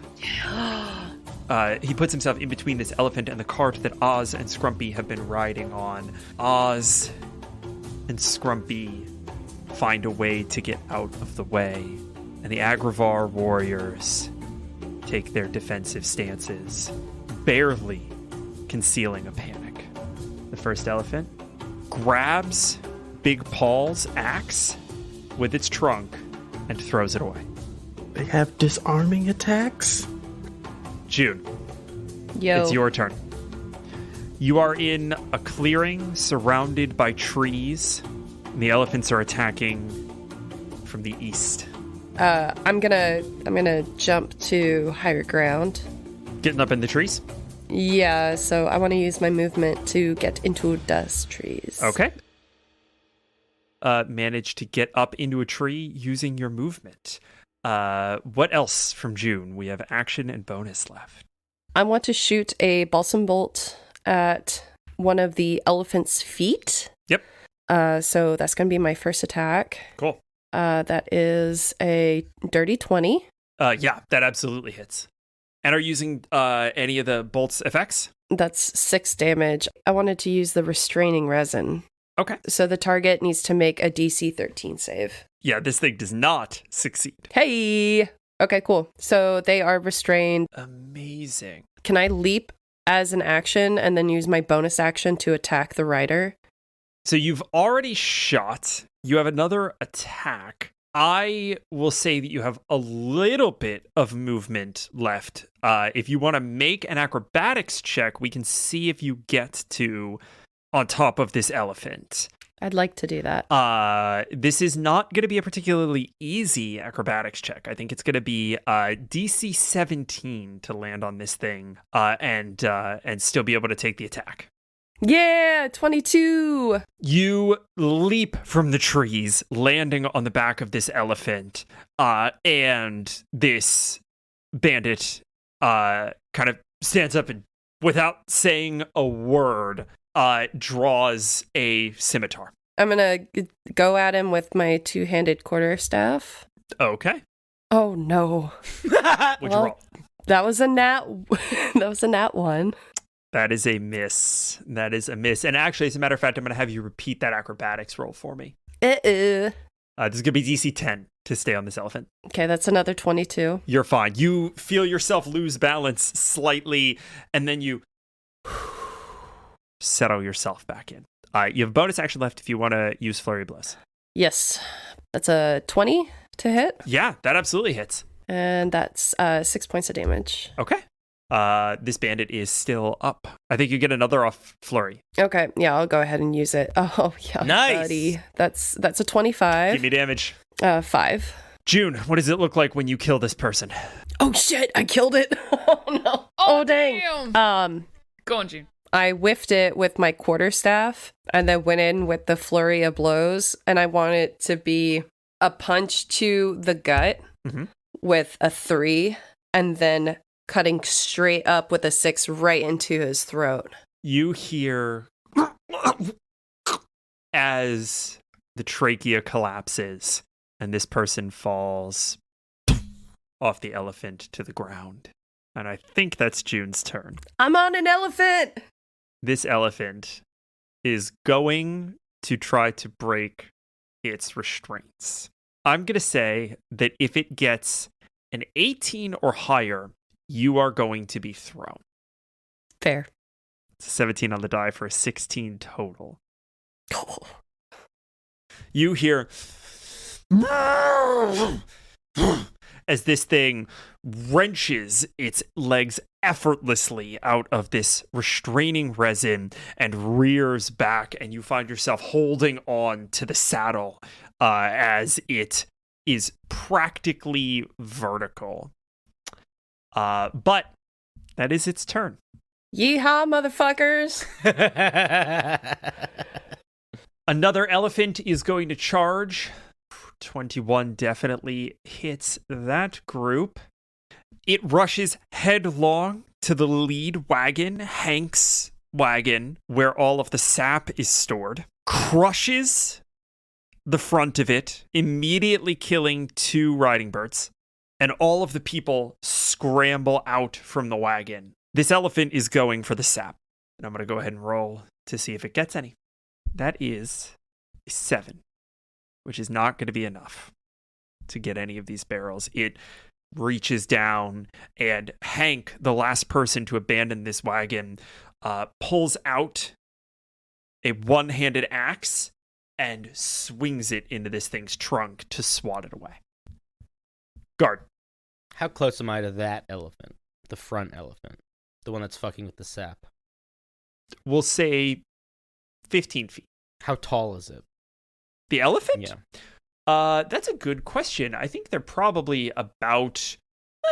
He puts himself in between this elephant and the cart that Oz and Scrumpy have been riding on. Oz and Scrumpy find a way to get out of the way, and the Agravar warriors take their defensive stances, barely concealing a panic. The first elephant grabs Big Paul's axe with its trunk and throws it away. They have disarming attacks? June, Yo. it's your turn. You are in a clearing surrounded by trees, and the elephants are attacking from the east. I'm gonna jump to higher ground. Getting up in the trees? Yeah, so I want to use my movement to get into dust trees. Okay. Manage to get up into a tree using your movement. What else from June? We have action and bonus left. I want to shoot a balsam bolt at one of the elephant's feet. Yep. So that's going to be my first attack. Cool. That is a dirty 20. Yeah, that absolutely hits. And are you using any of the bolt's effects? That's 6 damage. I wanted to use the restraining resin. Okay. So the target needs to make a DC 13 save. Yeah, this thing does not succeed. Hey! Okay, cool. So they are restrained. Amazing. Can I leap as an action and then use my bonus action to attack the rider? So you've already shot. You have another attack. I will say that you have a little bit of movement left. If you want to make an acrobatics check, we can see if you get to on top of this elephant. I'd like to do that. This is not going to be a particularly easy acrobatics check. I think it's going to be DC 17 to land on this thing and still be able to take the attack. Yeah, 22. You leap from the trees, landing on the back of this elephant, and this bandit kind of stands up and, without saying a word, draws a scimitar. I'm going to go at him with my 2-handed quarterstaff. Okay. Oh, no. What'd you roll? That was a nat 1. That is a miss. That is a miss. And actually, as a matter of fact, I'm going to have you repeat that acrobatics roll for me. This is going to be DC 10 to stay on this elephant. Okay, that's another 22. You're fine. You feel yourself lose balance slightly, and then you settle yourself back in. You have a bonus action left if you want to use Flurry of Blows. Yes. That's a 20 to hit. Yeah, that absolutely hits. And that's 6 points of damage. Okay. This bandit is still up. I think you get another off flurry. Okay, yeah, I'll go ahead and use it. Oh, yeah, Nice. buddy. That's a 25. Give me damage. 5. June, what does it look like when you kill this person? Oh, shit, I killed it. Oh, no. Oh, dang. Damn. Go on, June. I whiffed it with my quarterstaff and then went in with the flurry of blows, and I want it to be a punch to the gut with a 3, and then cutting straight up with a 6 right into his throat. You hear as the trachea collapses and this person falls off the elephant to the ground. And I think that's June's turn. I'm on an elephant! This elephant is going to try to break its restraints. I'm going to say that if it gets an 18 or higher, you are going to be thrown. Fair. It's a 17 on the die for a 16 total. You hear as this thing wrenches its legs effortlessly out of this restraining resin and rears back, and you find yourself holding on to the saddle as it is practically vertical. But that is its turn. Yeehaw, motherfuckers! Another elephant is going to charge. 21 definitely hits that group. It rushes headlong to the lead wagon, Hank's wagon, where all of the sap is stored. Crushes the front of it, immediately killing 2 riding birds. And all of the people scramble out from the wagon. This elephant is going for the sap. And I'm going to go ahead and roll to see if it gets any. That is a 7, which is not going to be enough to get any of these barrels. It reaches down, and Hank, the last person to abandon this wagon, pulls out a one-handed axe and swings it into this thing's trunk to swat it away. Guard. How close am I to that elephant? The front elephant. The one that's fucking with the sap. We'll say 15 feet. How tall is it? The elephant? Yeah. That's a good question. I think they're probably about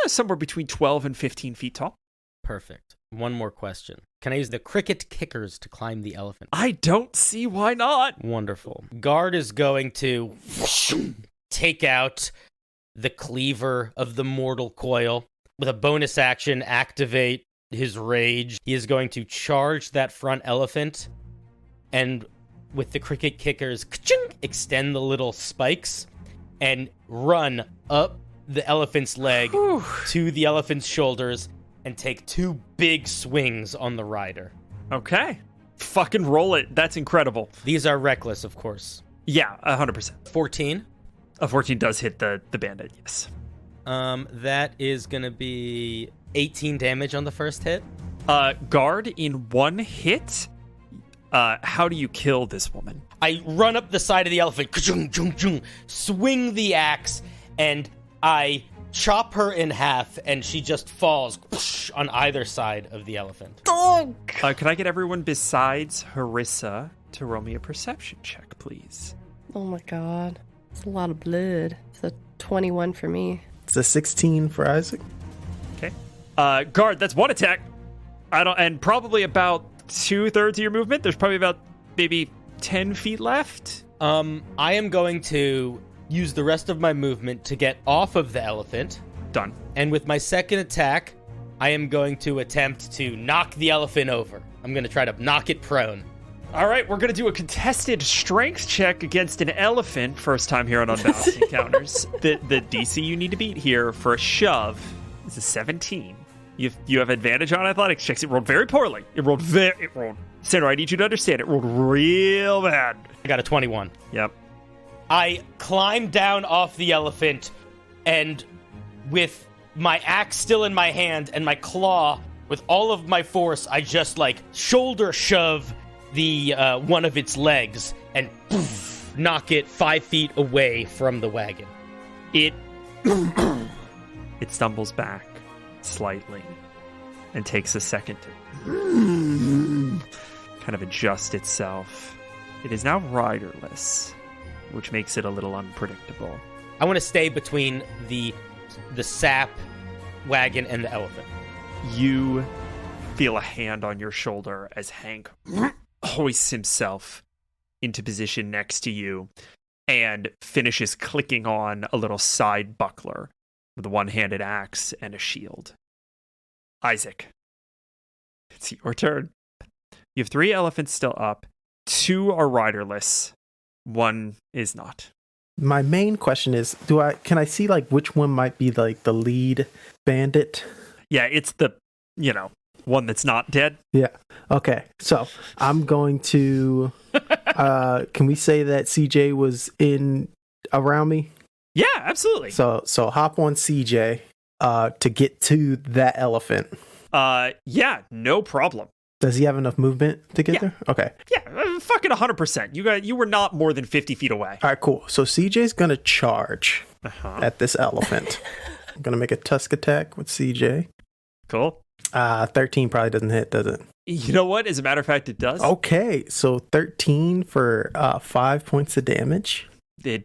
somewhere between 12 and 15 feet tall. Perfect. One more question. Can I use the cricket kickers to climb the elephant? I don't see why not. Wonderful. Guard is going to take out the cleaver of the mortal coil. With a bonus action, activate his rage. He is going to charge that front elephant, and with the cricket kickers, extend the little spikes and run up the elephant's leg to the elephant's shoulders and take 2 big swings on the rider. Okay. Fucking roll it. That's incredible. These are reckless, of course. Yeah, 100%. 14. A 14 does hit the bandit, yes. That is going to be 18 damage on the first hit. Guard, in 1 hit, how do you kill this woman? I run up the side of the elephant, swing the axe, and I chop her in half, and she just falls on either side of the elephant. Can I get everyone besides Harisa to roll me a perception check, please? Oh my god. It's a lot of blood. It's a 21 for me. It's a 16 for Isaac. Okay. Guard, that's 1 attack. And probably about 2/3 of your movement. There's probably about maybe 10 feet left. I am going to use the rest of my movement to get off of the elephant. Done. And with my second attack, I am going to attempt to knock the elephant over. I'm going to try to knock it prone. All right, we're going to do a contested strength check against an elephant. First time here on Unbalanced Encounters. The DC you need to beat here for a shove is a 17. You have advantage on athletics checks. It rolled very poorly. Sandra, I need you to understand. It rolled real bad. I got a 21. Yep. I climb down off the elephant, and with my axe still in my hand and my claw, with all of my force, I just shoulder shove the one of its legs and knock it 5 feet away from the wagon. It stumbles back slightly, and takes a second to kind of adjust itself. It is now riderless, which makes it a little unpredictable. I want to stay between the sap wagon and the elephant. You feel a hand on your shoulder as Hank hoists himself into position next to you and finishes clicking on a little side buckler with a one-handed axe and a shield. Isaac, it's your turn. You have 3 elephants still up. 2 are riderless. 1 is not. My main question is, can I see like which one might be like the lead bandit? Yeah, it's the, one that's not dead. Yeah. Okay. So I'm going to, can we say that CJ was around me? Yeah, absolutely. So hop on CJ, to get to that elephant. Yeah, no problem. Does he have enough movement to get there? Okay. Yeah, fucking 100%. You were not more than 50 feet away. All right, cool. So CJ's going to charge at this elephant. I'm going to make a tusk attack with CJ. Cool. 13 probably doesn't hit, does it? You know what? As a matter of fact, it does. Okay, so 13 for 5 points of damage. The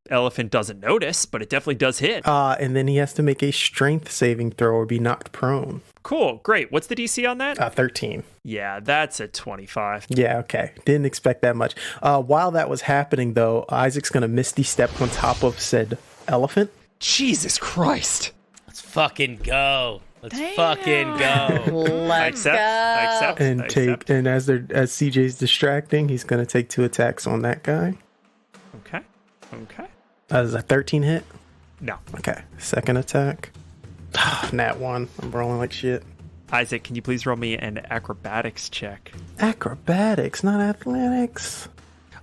elephant doesn't notice, but it definitely does hit. And then he has to make a strength saving throw or be knocked prone. Cool, great. What's the DC on that? 13. Yeah, that's a 25. Yeah, okay. Didn't expect that much. While that was happening, though, Isaac's going to Misty Step on top of said elephant. Jesus Christ. Let's fucking go. Let's Damn. fucking go. I accept. And I accept. as CJ's distracting, he's going to take 2 attacks on that guy. Okay. Does a 13 hit? No. Okay. Second attack. Nat 1. I'm rolling like shit. Isaac, can you please roll me an acrobatics check? Acrobatics, not athletics.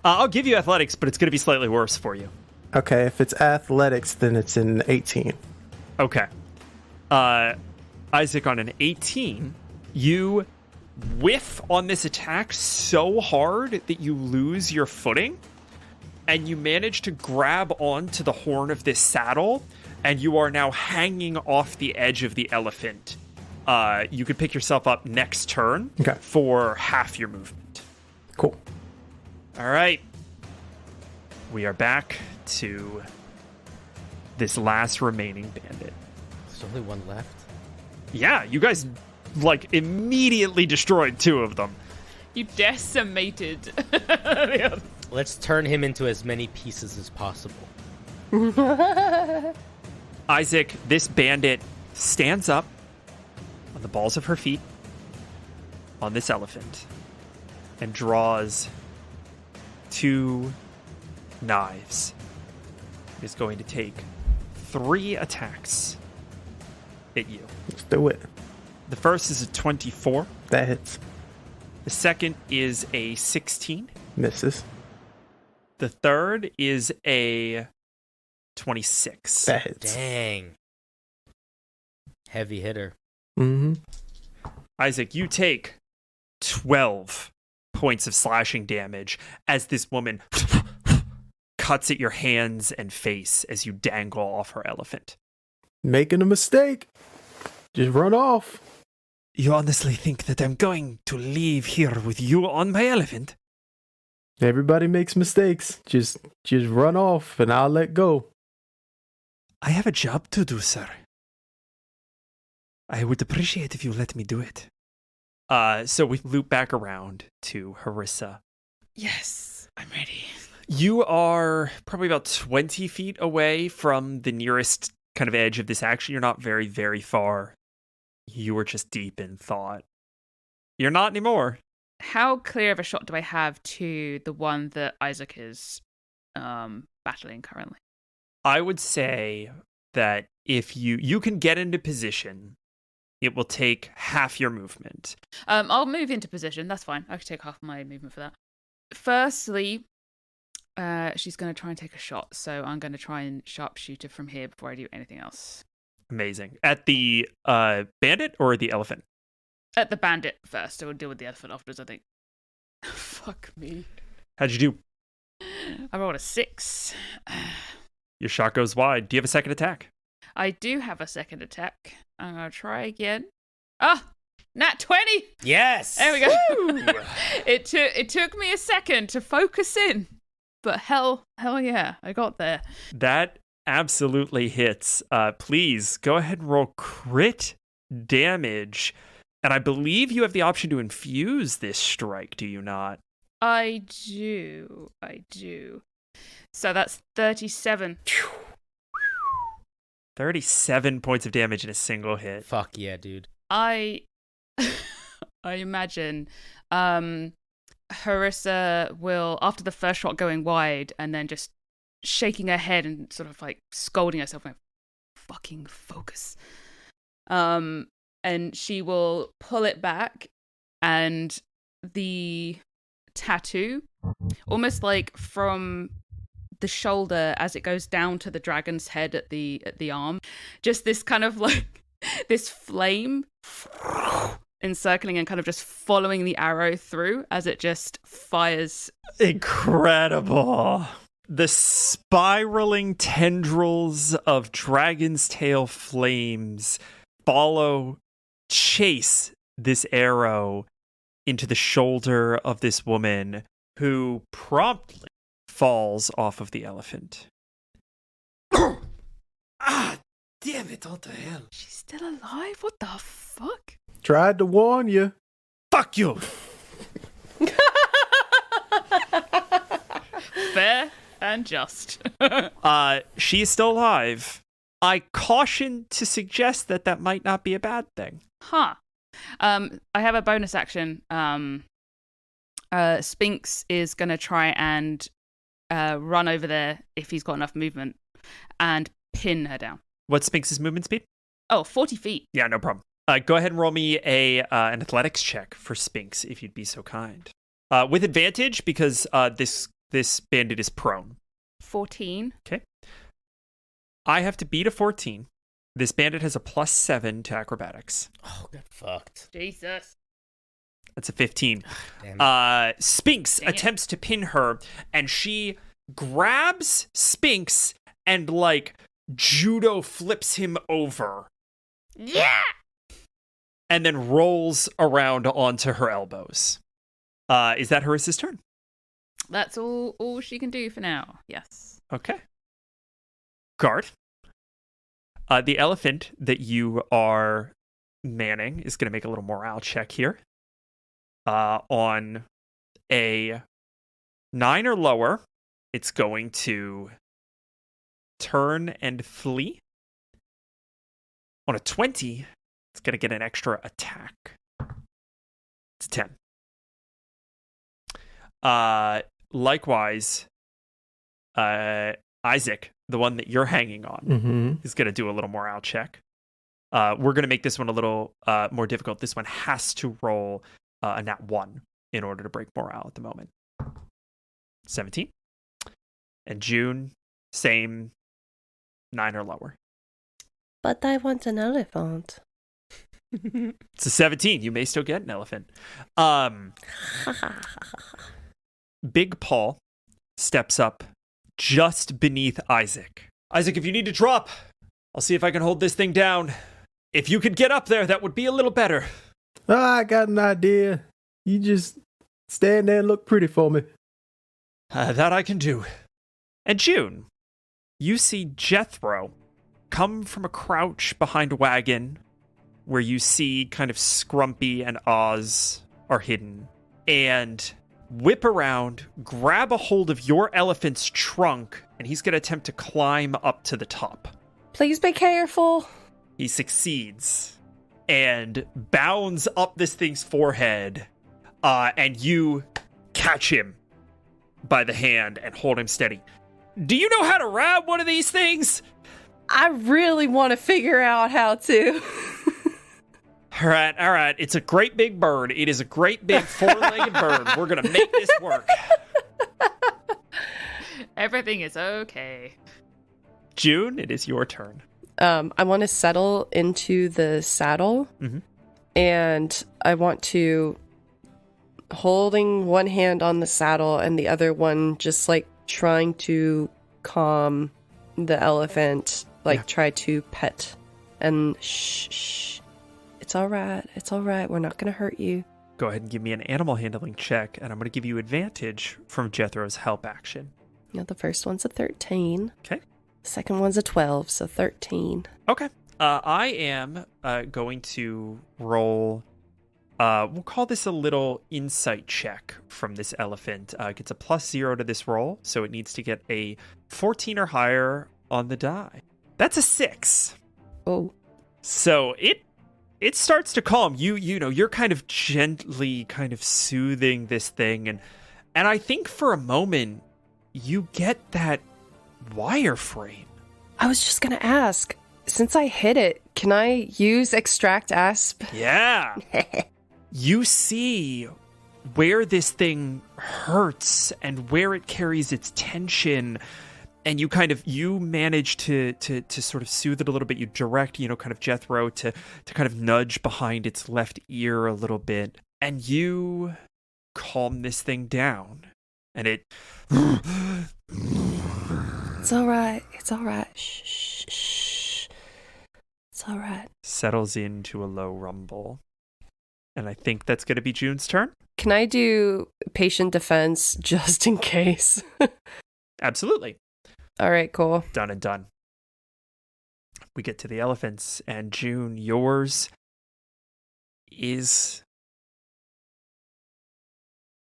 I'll give you athletics, but it's going to be slightly worse for you. Okay, if it's athletics, then it's an 18. Okay. Isaac, on an 18, you whiff on this attack so hard that you lose your footing, and you manage to grab onto the horn of this saddle, and you are now hanging off the edge of the elephant. You could pick yourself up next turn for half your movement. Cool. All right. We are back to this last remaining bandit. There's only one left. Yeah, you guys, immediately destroyed 2 of them. You decimated. Let's turn him into as many pieces as possible. Isaac, this bandit stands up on the balls of her feet on this elephant and draws 2 knives. It is going to take 3 attacks at you. Let's do it. The first is a 24. That hits. The second is a 16. Misses. The third is a 26. That hits. Dang. Heavy hitter. Mm-hmm. Isaac, you take 12 points of slashing damage as this woman cuts at your hands and face as you dangle off her elephant. Making a mistake. Just run off. You honestly think that I'm going to leave here with you on my elephant? Everybody makes mistakes. Just run off and I'll let go. I have a job to do, sir. I would appreciate if you let me do it. So we loop back around to Harisa. Yes, I'm ready. You are probably about 20 feet away from the nearest kind of edge of this action. You're not very, very far. You were just deep in thought. You're not anymore. How clear of a shot do I have to the one that Isaac is battling currently? I would say that if you can get into position, it will take half your movement. I'll move into position. That's fine. I could take half my movement for that. Firstly, she's going to try and take a shot. So I'm going to try and sharpshoot her from here before I do anything else. Amazing. At the bandit or the elephant? At the bandit first. I will deal with the elephant afterwards, I think. Fuck me. How'd you do? I rolled a 6. Your shot goes wide. Do you have a second attack? I do have a second attack. I'm going to try again. Nat 20. Yes. There we go. It took me a second to focus in, but hell yeah, I got there. That absolutely hits. Please go ahead and roll crit damage. And I believe you have the option to infuse this strike, do you not? I do. So that's 37. 37 points of damage in a single hit. Fuck yeah, dude. I imagine Harisa will, after the first shot going wide and then just shaking her head and sort of like scolding herself, like, fucking focus. And she will pull it back, and the tattoo, almost like from the shoulder as it goes down to the dragon's head at the arm, just this kind of like this flame encircling and kind of just following the arrow through as it just fires. Incredible. The spiraling tendrils of dragon's tail flames chase this arrow into the shoulder of this woman, who promptly falls off of the elephant. Ah, damn it, what the hell? She's still alive? What the fuck? Tried to warn you. Fuck you! Fair and just. She is still alive. I caution to suggest that might not be a bad thing. Huh. I have a bonus action. Spinks is going to try and run over there if he's got enough movement and pin her down. What's Spinx's movement speed? Oh, 40 feet. Yeah, no problem. Go ahead and roll me an athletics check for Spinx, if you'd be so kind. With advantage, because this bandit is prone. 14. Okay. I have to beat a 14. This bandit has a +7 to acrobatics. Oh, got fucked. Jesus. That's a 15. Damn it. Spinx Dang it. attempts to pin her, and she grabs Spinx and, like, judo flips him over. Yeah! And then rolls around onto her elbows. Is that Harisa's turn? That's all she can do for now. Yes. Okay. Guard. The elephant that you are manning is going to make a little morale check here. On a 9 or lower, it's going to turn and flee. On a 20, it's going to get an extra attack. It's 10. Likewise, Isaac, the one that you're hanging on, is going to do a little morale check. We're going to make this one a little more difficult. This one has to roll a nat 1 in order to break morale at the moment. 17. And June, same 9 or lower. But I want an elephant. It's a 17. You may still get an elephant. Big Paul steps up just beneath Isaac. Isaac, if you need to drop, I'll see if I can hold this thing down. If you could get up there, that would be a little better. I got an idea. You just stand there and look pretty for me. That I can do. And June, you see Jethro come from a crouch behind a wagon where you see kind of Scrumpy and Oz are hidden, and whip around, grab a hold of your elephant's trunk, and he's going to attempt to climb up to the top. Please be careful. He succeeds and bounds up this thing's forehead, and you catch him by the hand and hold him steady. Do you know how to ride one of these things? I really want to figure out how to. All right. It's a great big bird. It is a great big four-legged bird. We're going to make this work. Everything is okay. June, it is your turn. I want to settle into the saddle, and I want to, holding one hand on the saddle and the other one just like trying to calm the elephant, like try to pet and shh. It's all right. It's all right. We're not going to hurt you. Go ahead and give me an animal handling check, and I'm going to give you advantage from Jethro's help action. The first one's a 13. Okay. The second one's a 12, so 13. Okay. I am going to roll, we'll call this a little insight check from this elephant. It gets a +0 to this roll, so it needs to get a 14 or higher on the die. That's a 6. Oh. So it starts to calm. You're kind of gently kind of soothing this thing, and I think for a moment you get that wireframe. I was just going to ask, since I hit it, can I use extract asp? Yeah. You see where this thing hurts and where it carries its tension, and you manage to sort of soothe it a little bit. You direct, kind of Jethro to kind of nudge behind its left ear a little bit, and you calm this thing down, and it It's all right. It's all right. Shh, shh, shh. It's all right. settles into a low rumble. And I think that's going to be June's turn. Can I do patient defense just in case? Absolutely. All right, cool. Done and done. We get to the elephants, and June, yours is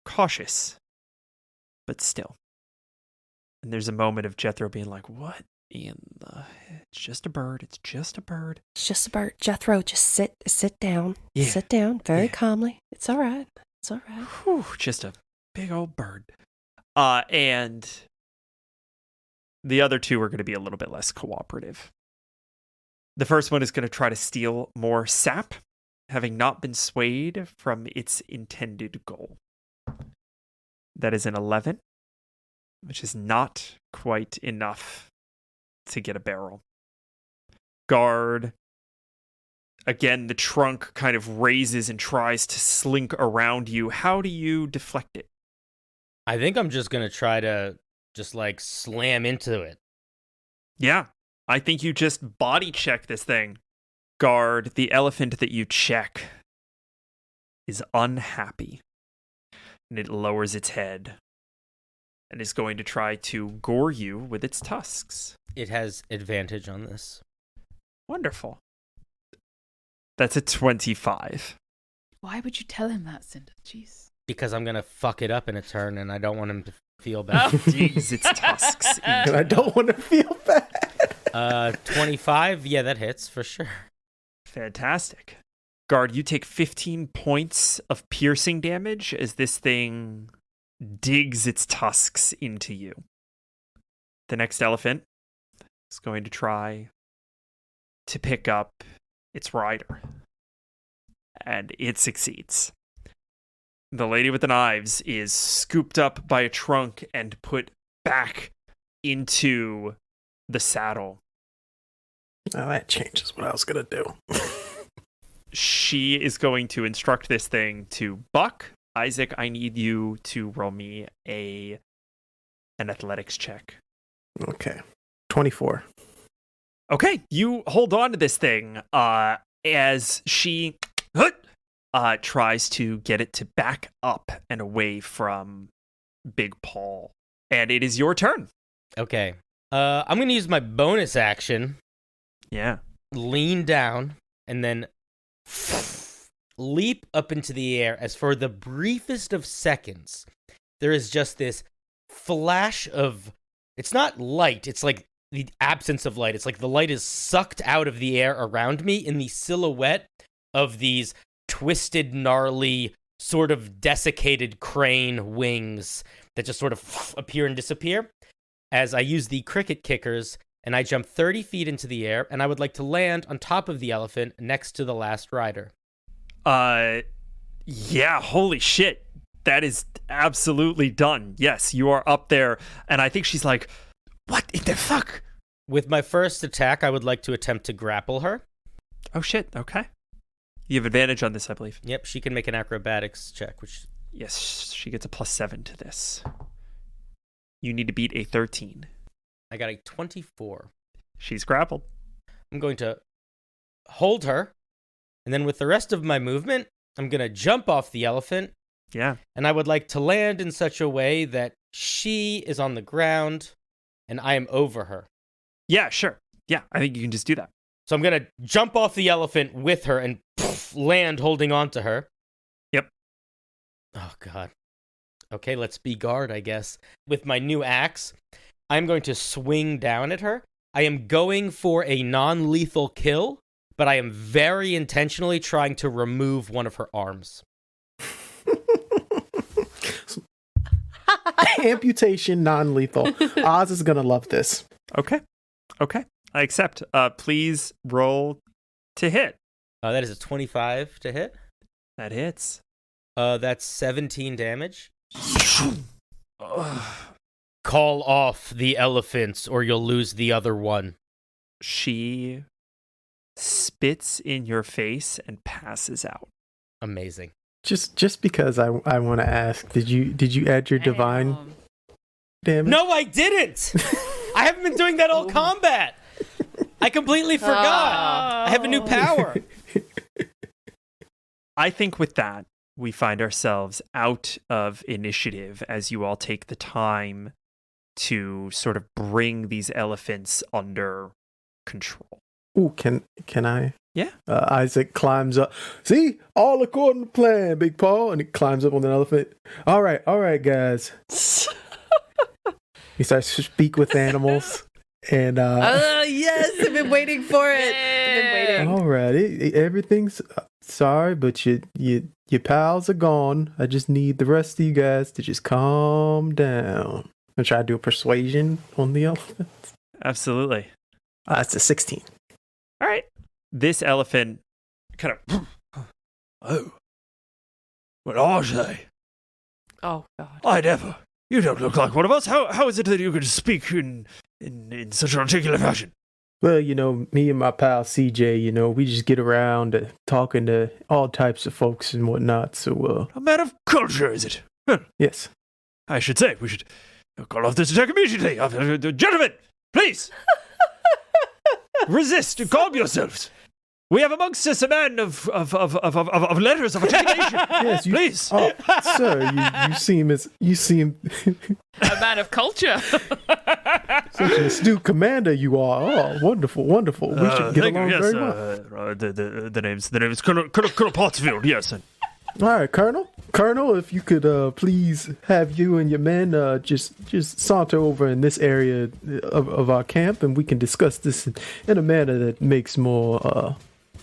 cautious, but still. And there's a moment of Jethro being like, what in the... It's just a bird. It's just a bird. It's just a bird. Jethro, just sit down. Yeah. Sit down very Yeah. calmly. It's all right. It's all right. Whew, just a big old bird. And the other two are going to be a little bit less cooperative. The first one is going to try to steal more sap, having not been swayed from its intended goal. That is an 11, which is not quite enough to get a barrel. Guard. Again, the trunk kind of raises and tries to slink around you. How do you deflect it? I think I'm just going to try to just like slam into it. Yeah, I think you just body check this thing. Guard, the elephant that you check is unhappy. And it lowers its head and is going to try to gore you with its tusks. It has advantage on this. Wonderful. That's a 25. Why would you tell him that, Cinder? Jeez. Because I'm going to fuck it up in a turn and I don't want him to feel bad. Digs its tusks. And I don't want to feel bad. 25? Yeah, that hits for sure. Fantastic. Guard, you take 15 points of piercing damage as this thing digs its tusks into you. The next elephant is going to try to pick up its rider. And it succeeds. The lady with the knives is scooped up by a trunk and put back into the saddle. Now that changes what I was going to do. She is going to instruct this thing to buck. Isaac, I need you to roll me an athletics check. Okay. 24. Okay, you hold on to this thing as she tries to get it to back up and away from Big Paul. And it is your turn. Okay. I'm going to use my bonus action, Yeah. lean down, and then leap up into the air as for the briefest of seconds, there is just this flash of, it's not light, it's like the absence of light. It's like the light is sucked out of the air around me in the silhouette of these twisted, gnarly, sort of desiccated crane wings that just sort of appear and disappear as I use the cricket kickers and I jump 30 feet into the air, and I would like to land on top of the elephant next to the last rider. Yeah, holy shit. That is absolutely done. Yes, you are up there. And I think she's like, what in the fuck? With my first attack, I would like to attempt to grapple her. Oh shit, okay. You have advantage on this, I believe. Yep, she can make an acrobatics check, which... Yes, she gets a +7 to this. You need to beat a 13. I got a 24. She's grappled. I'm going to hold her And then with the rest of my movement, I'm going to jump off the elephant. Yeah. And I would like to land in such a way that she is on the ground and I am over her. Yeah, sure. Yeah, I think you can just do that. So I'm going to jump off the elephant with her and land holding on to her. Yep. Oh, God. Okay, let's be guard, I guess. With my new axe, I'm going to swing down at her. I am going for a non-lethal kill, but I am very intentionally trying to remove one of her arms. Amputation, non-lethal. Oz is gonna love this. Okay. I accept. Please roll to hit. That is a 25 to hit. That hits. That's 17 damage. Call off the elephants or you'll lose the other one. She spits in your face and passes out. Amazing. Just because I want to ask, did you add your divine damage? No, I didn't. I haven't been doing that all combat. I completely forgot. I have a new power. I think with that, we find ourselves out of initiative as you all take the time to sort of bring these elephants under control. Ooh, can I? Yeah. Isaac climbs up. See, all according to plan, Big Paul, and he climbs up on an elephant. All right, guys. He starts to speak with animals, and yes, I've been waiting for it. I've been waiting. all right, everything's sorry, but your pals are gone. I just need the rest of you guys to just calm down. I'm try to do a persuasion on the elephant. Absolutely. It's a 16. All right. This elephant kind of... Oh. What are they? Oh, God. I never. You don't look like one of us. How is it that you can speak in such an articulate fashion? Well, me and my pal CJ, we just get around talking to all types of folks and whatnot. So, A man of culture, is it? Well, yes. I should say we should call off this attack immediately. Gentlemen, please. Resist. Calm yourselves. We have amongst us a man of letters of articulation. Yes, please. Oh, sir, you seem A man of culture. such an astute commander you are. Oh, wonderful. We should get along yes, very well. the name's Colonel Pottsfield. Yes. All right, Colonel, if you could please have you and your men just saunter over in this area of our camp, and we can discuss this in a manner that makes more.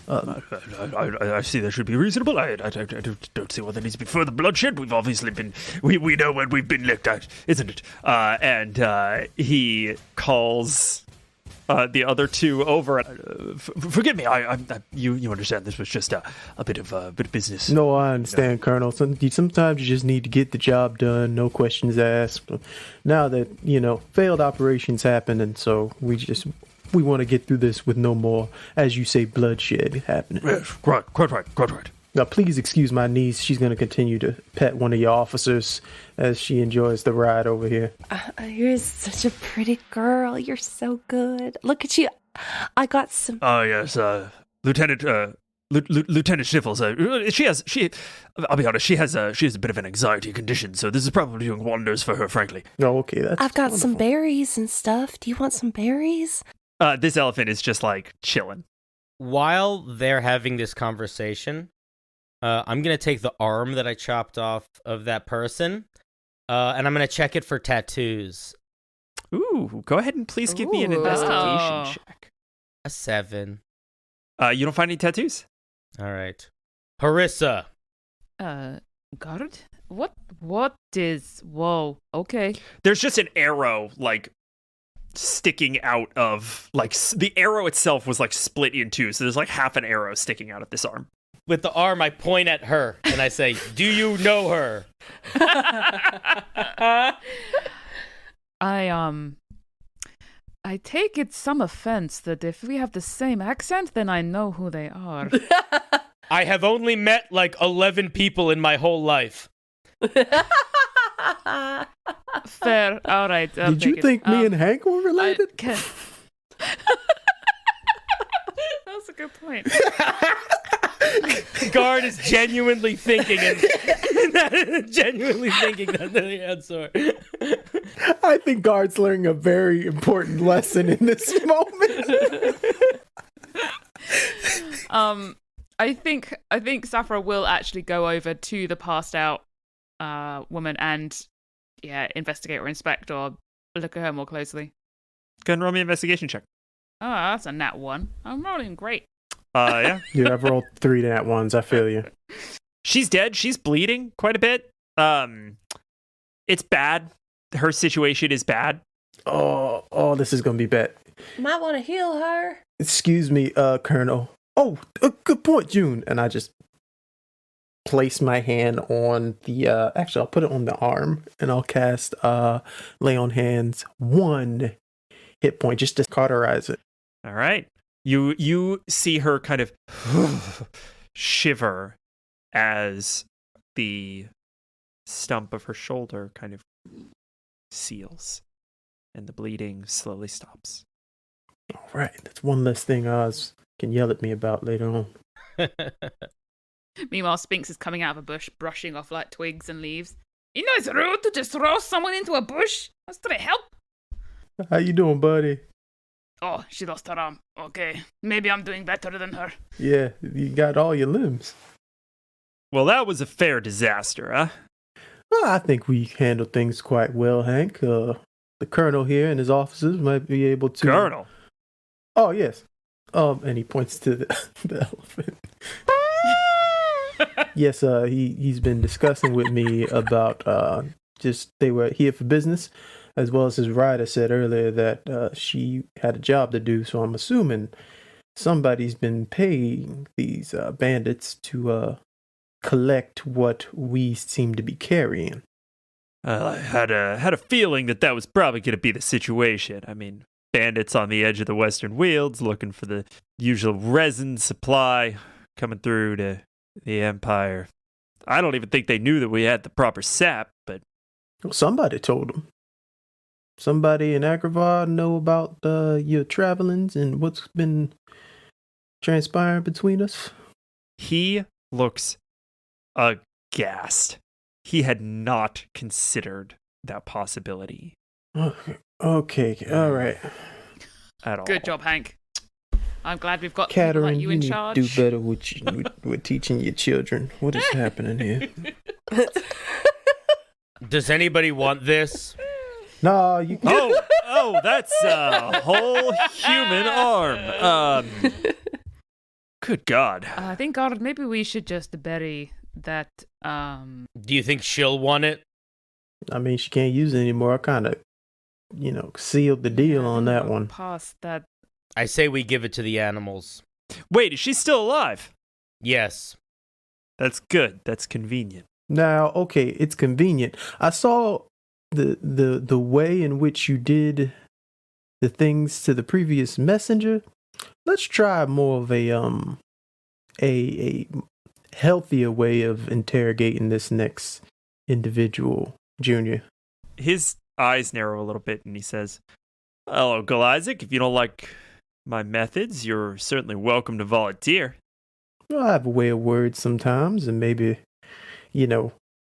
I see that should be reasonable. I don't see why there needs to be further bloodshed. We've obviously been... We know when we've been licked at, isn't it? And he calls the other two over. Forgive me, you understand this was just a bit of business. No, I understand, Colonel. Sometimes you just need to get the job done, no questions asked. But now that, failed operations happen, and so we want to get through this with no more, as you say, bloodshed happening. Yes, quite right. Now, please excuse my niece. She's going to continue to pet one of your officers as she enjoys the ride over here. You're such a pretty girl. You're so good. Look at you. I got some. Oh, yes, Lieutenant Sniffles. I'll be honest, she has a bit of an anxiety condition, so this is probably doing wonders for her, frankly. Oh, okay, that's I've got some wonderful. berries and stuff. Do you want some berries? This elephant is just like chilling. While they're having this conversation, I'm going to take the arm that I chopped off of that person, and I'm going to check it for tattoos. Ooh, go ahead and please give me an Ooh. investigation Oh. check. A 7. You don't find any tattoos? All right. Harisa. Guard? What is... Whoa, okay. There's just an arrow, like, sticking out of, like, the arrow itself was, like, split in two, so there's, like, half an arrow sticking out of this arm. With the arm, I point at her, and I say, do you know her? I take it some offense that if we have the same accent, then I know who they are. I have only met, 11 people in my whole life. Fair, all right. Did you think me and Hank were related? That's a good point. Guard is genuinely thinking and genuinely thinking that the answer. I think Guard's learning a very important lesson in this moment. I think Saphira will actually go over to the passed out woman and investigate or inspect or look at her more closely. Go ahead and roll me an investigation check. Oh, that's a nat 1. I'm rolling great. Yeah. Dude, I've rolled 3 nat ones. I feel you. She's dead. She's bleeding quite a bit. It's bad. Her situation is bad. Oh, this is gonna be bad. Might want to heal her. Excuse me, Colonel. Oh, good point, June. And I just place my hand on the, actually, I'll put it on the arm, and I'll cast, Lay on Hands 1 hit point, just to cauterize it. All right. You see her kind of shiver as the stump of her shoulder kind of seals, and the bleeding slowly stops. All right, that's one less thing Oz can yell at me about later on. Meanwhile, Spinks is coming out of a bush, brushing off like twigs and leaves. You know it's rude to just throw someone into a bush. Let's try to help. How you doing, buddy? Oh, she lost her arm. Okay, maybe I'm doing better than her. Yeah, you got all your limbs. Well, that was a fair disaster, huh? Well, I think we handled things quite well, Hank. The Colonel here and his officers might be able to... Colonel? Oh, yes. And he points to the elephant. Yes, he's been discussing with me about they were here for business, as well as his rider said earlier that she had a job to do, so I'm assuming somebody's been paying these bandits to collect what we seem to be carrying. I had a feeling that was probably going to be the situation. I mean, bandits on the edge of the Western Wilds looking for the usual resin supply coming through to the Empire. I don't even think they knew that we had the proper sap, but... Well, somebody told them. Somebody in Agravar know about your travelings and what's been transpiring between us? He looks aghast. He had not considered that possibility. Okay, all right. At all. Good job, Hank. I'm glad we've got people Catherine, like you in need charge. to do better with teaching your children. What is happening here? Does anybody want this? No, you can't. Oh, that's a whole human arm. Good God. I think, God, maybe we should just bury that. Do you think she'll want it? I mean, she can't use it anymore. I kind of, sealed the deal on that one. Past that. I say we give it to the animals. Wait, is she still alive? Yes. That's good. That's convenient. Now, okay, it's convenient. I saw the way in which you did the things to the previous messenger. Let's try more of a healthier way of interrogating this next individual, Junior. His eyes narrow a little bit and he says, "Well, Uncle Isaac, if you don't like my methods, you're certainly welcome to volunteer." Well, I have a way of words sometimes, and maybe,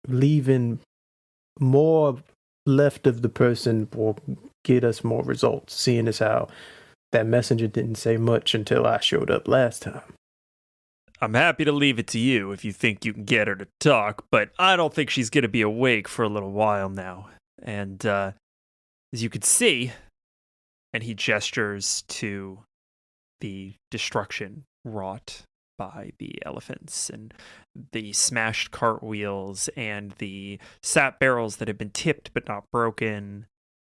leaving more left of the person will get us more results, seeing as how that messenger didn't say much until I showed up last time. I'm happy to leave it to you if you think you can get her to talk, but I don't think she's going to be awake for a little while now. And as you can see, and he gestures to the destruction wrought by the elephants and the smashed cartwheels and the sap barrels that have been tipped but not broken,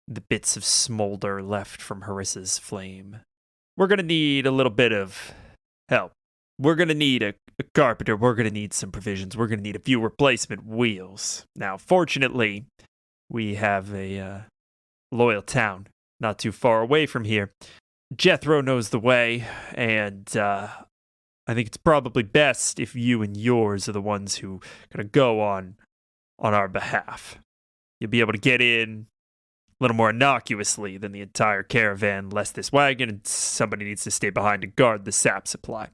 the bits of smolder left from Harisa's flame. We're going to need a little bit of help. We're going to need a carpenter. We're going to need some provisions. We're going to need a few replacement wheels. Now, fortunately, we have a loyal town not too far away from here. Jethro knows the way, and I think it's probably best if you and yours are the ones who are going to go on our behalf. You'll be able to get in a little more innocuously than the entire caravan, less this wagon, and somebody needs to stay behind to guard the sap supply.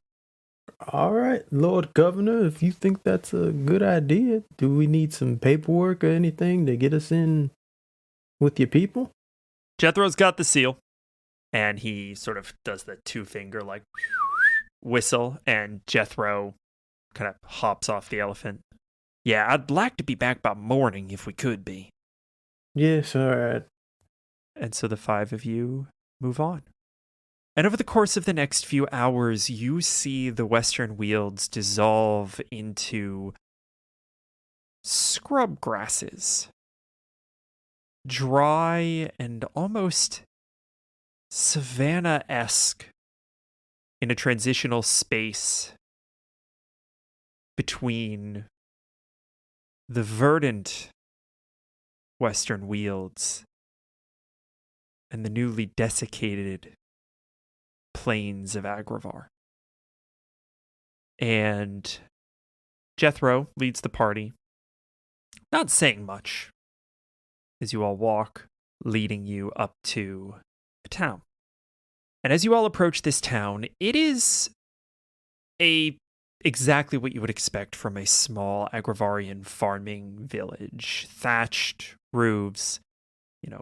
All right, Lord Governor, if you think that's a good idea, do we need some paperwork or anything to get us in with your people? Jethro's got the seal, and he sort of does the 2-finger like whistle, and Jethro kind of hops off the elephant. Yeah, I'd like to be back by morning if we could be. Yes, all right. And so the 5 of you move on. And over the course of the next few hours, you see the Western Wealds dissolve into scrub grasses. Dry and almost savanna-esque in a transitional space between the verdant Western Wealds and the newly desiccated plains of Agravar. And Jethro leads the party, not saying much, as you all walk, leading you up to a town. And as you all approach this town, it is exactly what you would expect from a small Agravarian farming village. Thatched roofs,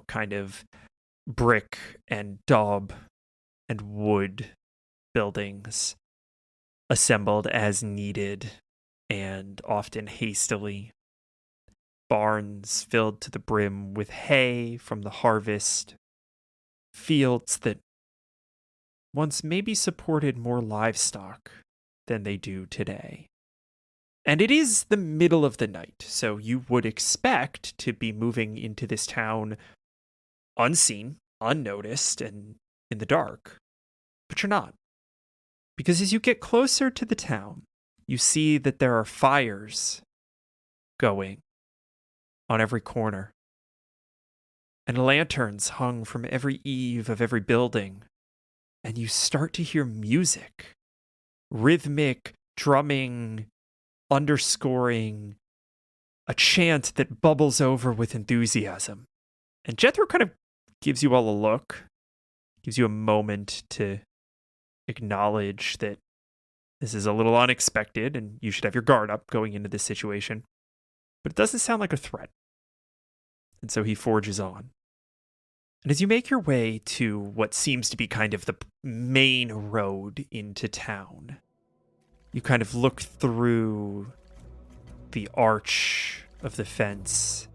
kind of brick and daub and wood buildings assembled as needed and often hastily. Barns filled to the brim with hay from the harvest. Fields that once maybe supported more livestock than they do today. And it is the middle of the night, so you would expect to be moving into this town unseen, unnoticed, and in the dark. But you're not. Because as you get closer to the town, you see that there are fires going on every corner, and lanterns hung from every eave of every building, and you start to hear music, rhythmic drumming, underscoring a chant that bubbles over with enthusiasm. And Jethro kind of gives you all a look, gives you a moment to acknowledge that this is a little unexpected and you should have your guard up going into this situation. But it doesn't sound like a threat. And so he forges on. And as you make your way to what seems to be kind of the main road into town, you kind of look through the arch of the fence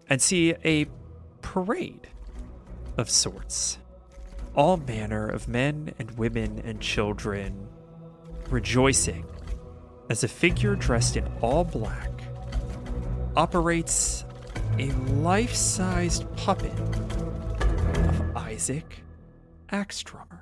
and see a parade of sorts. All manner of men and women and children rejoicing as a figure dressed in all black operates a life-sized puppet of Isaac Axtrummer.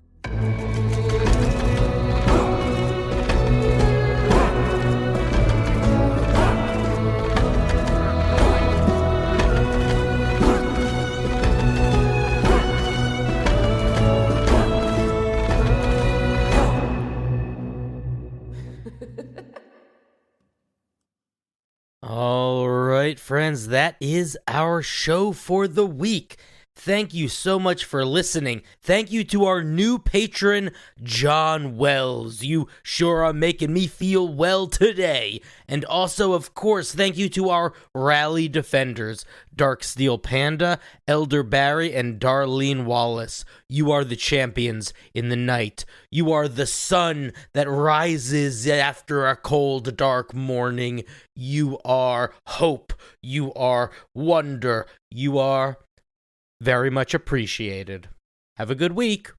All right, friends, that is our show for the week. Thank you so much for listening. Thank you to our new patron, John Wells. You sure are making me feel well today. And also, of course, thank you to our Rally defenders, Darksteel Panda, Elder Barry, and Darlene Wallace. You are the champions in the night. You are the sun that rises after a cold, dark morning. You are hope. You are wonder. You are very much appreciated. Have a good week.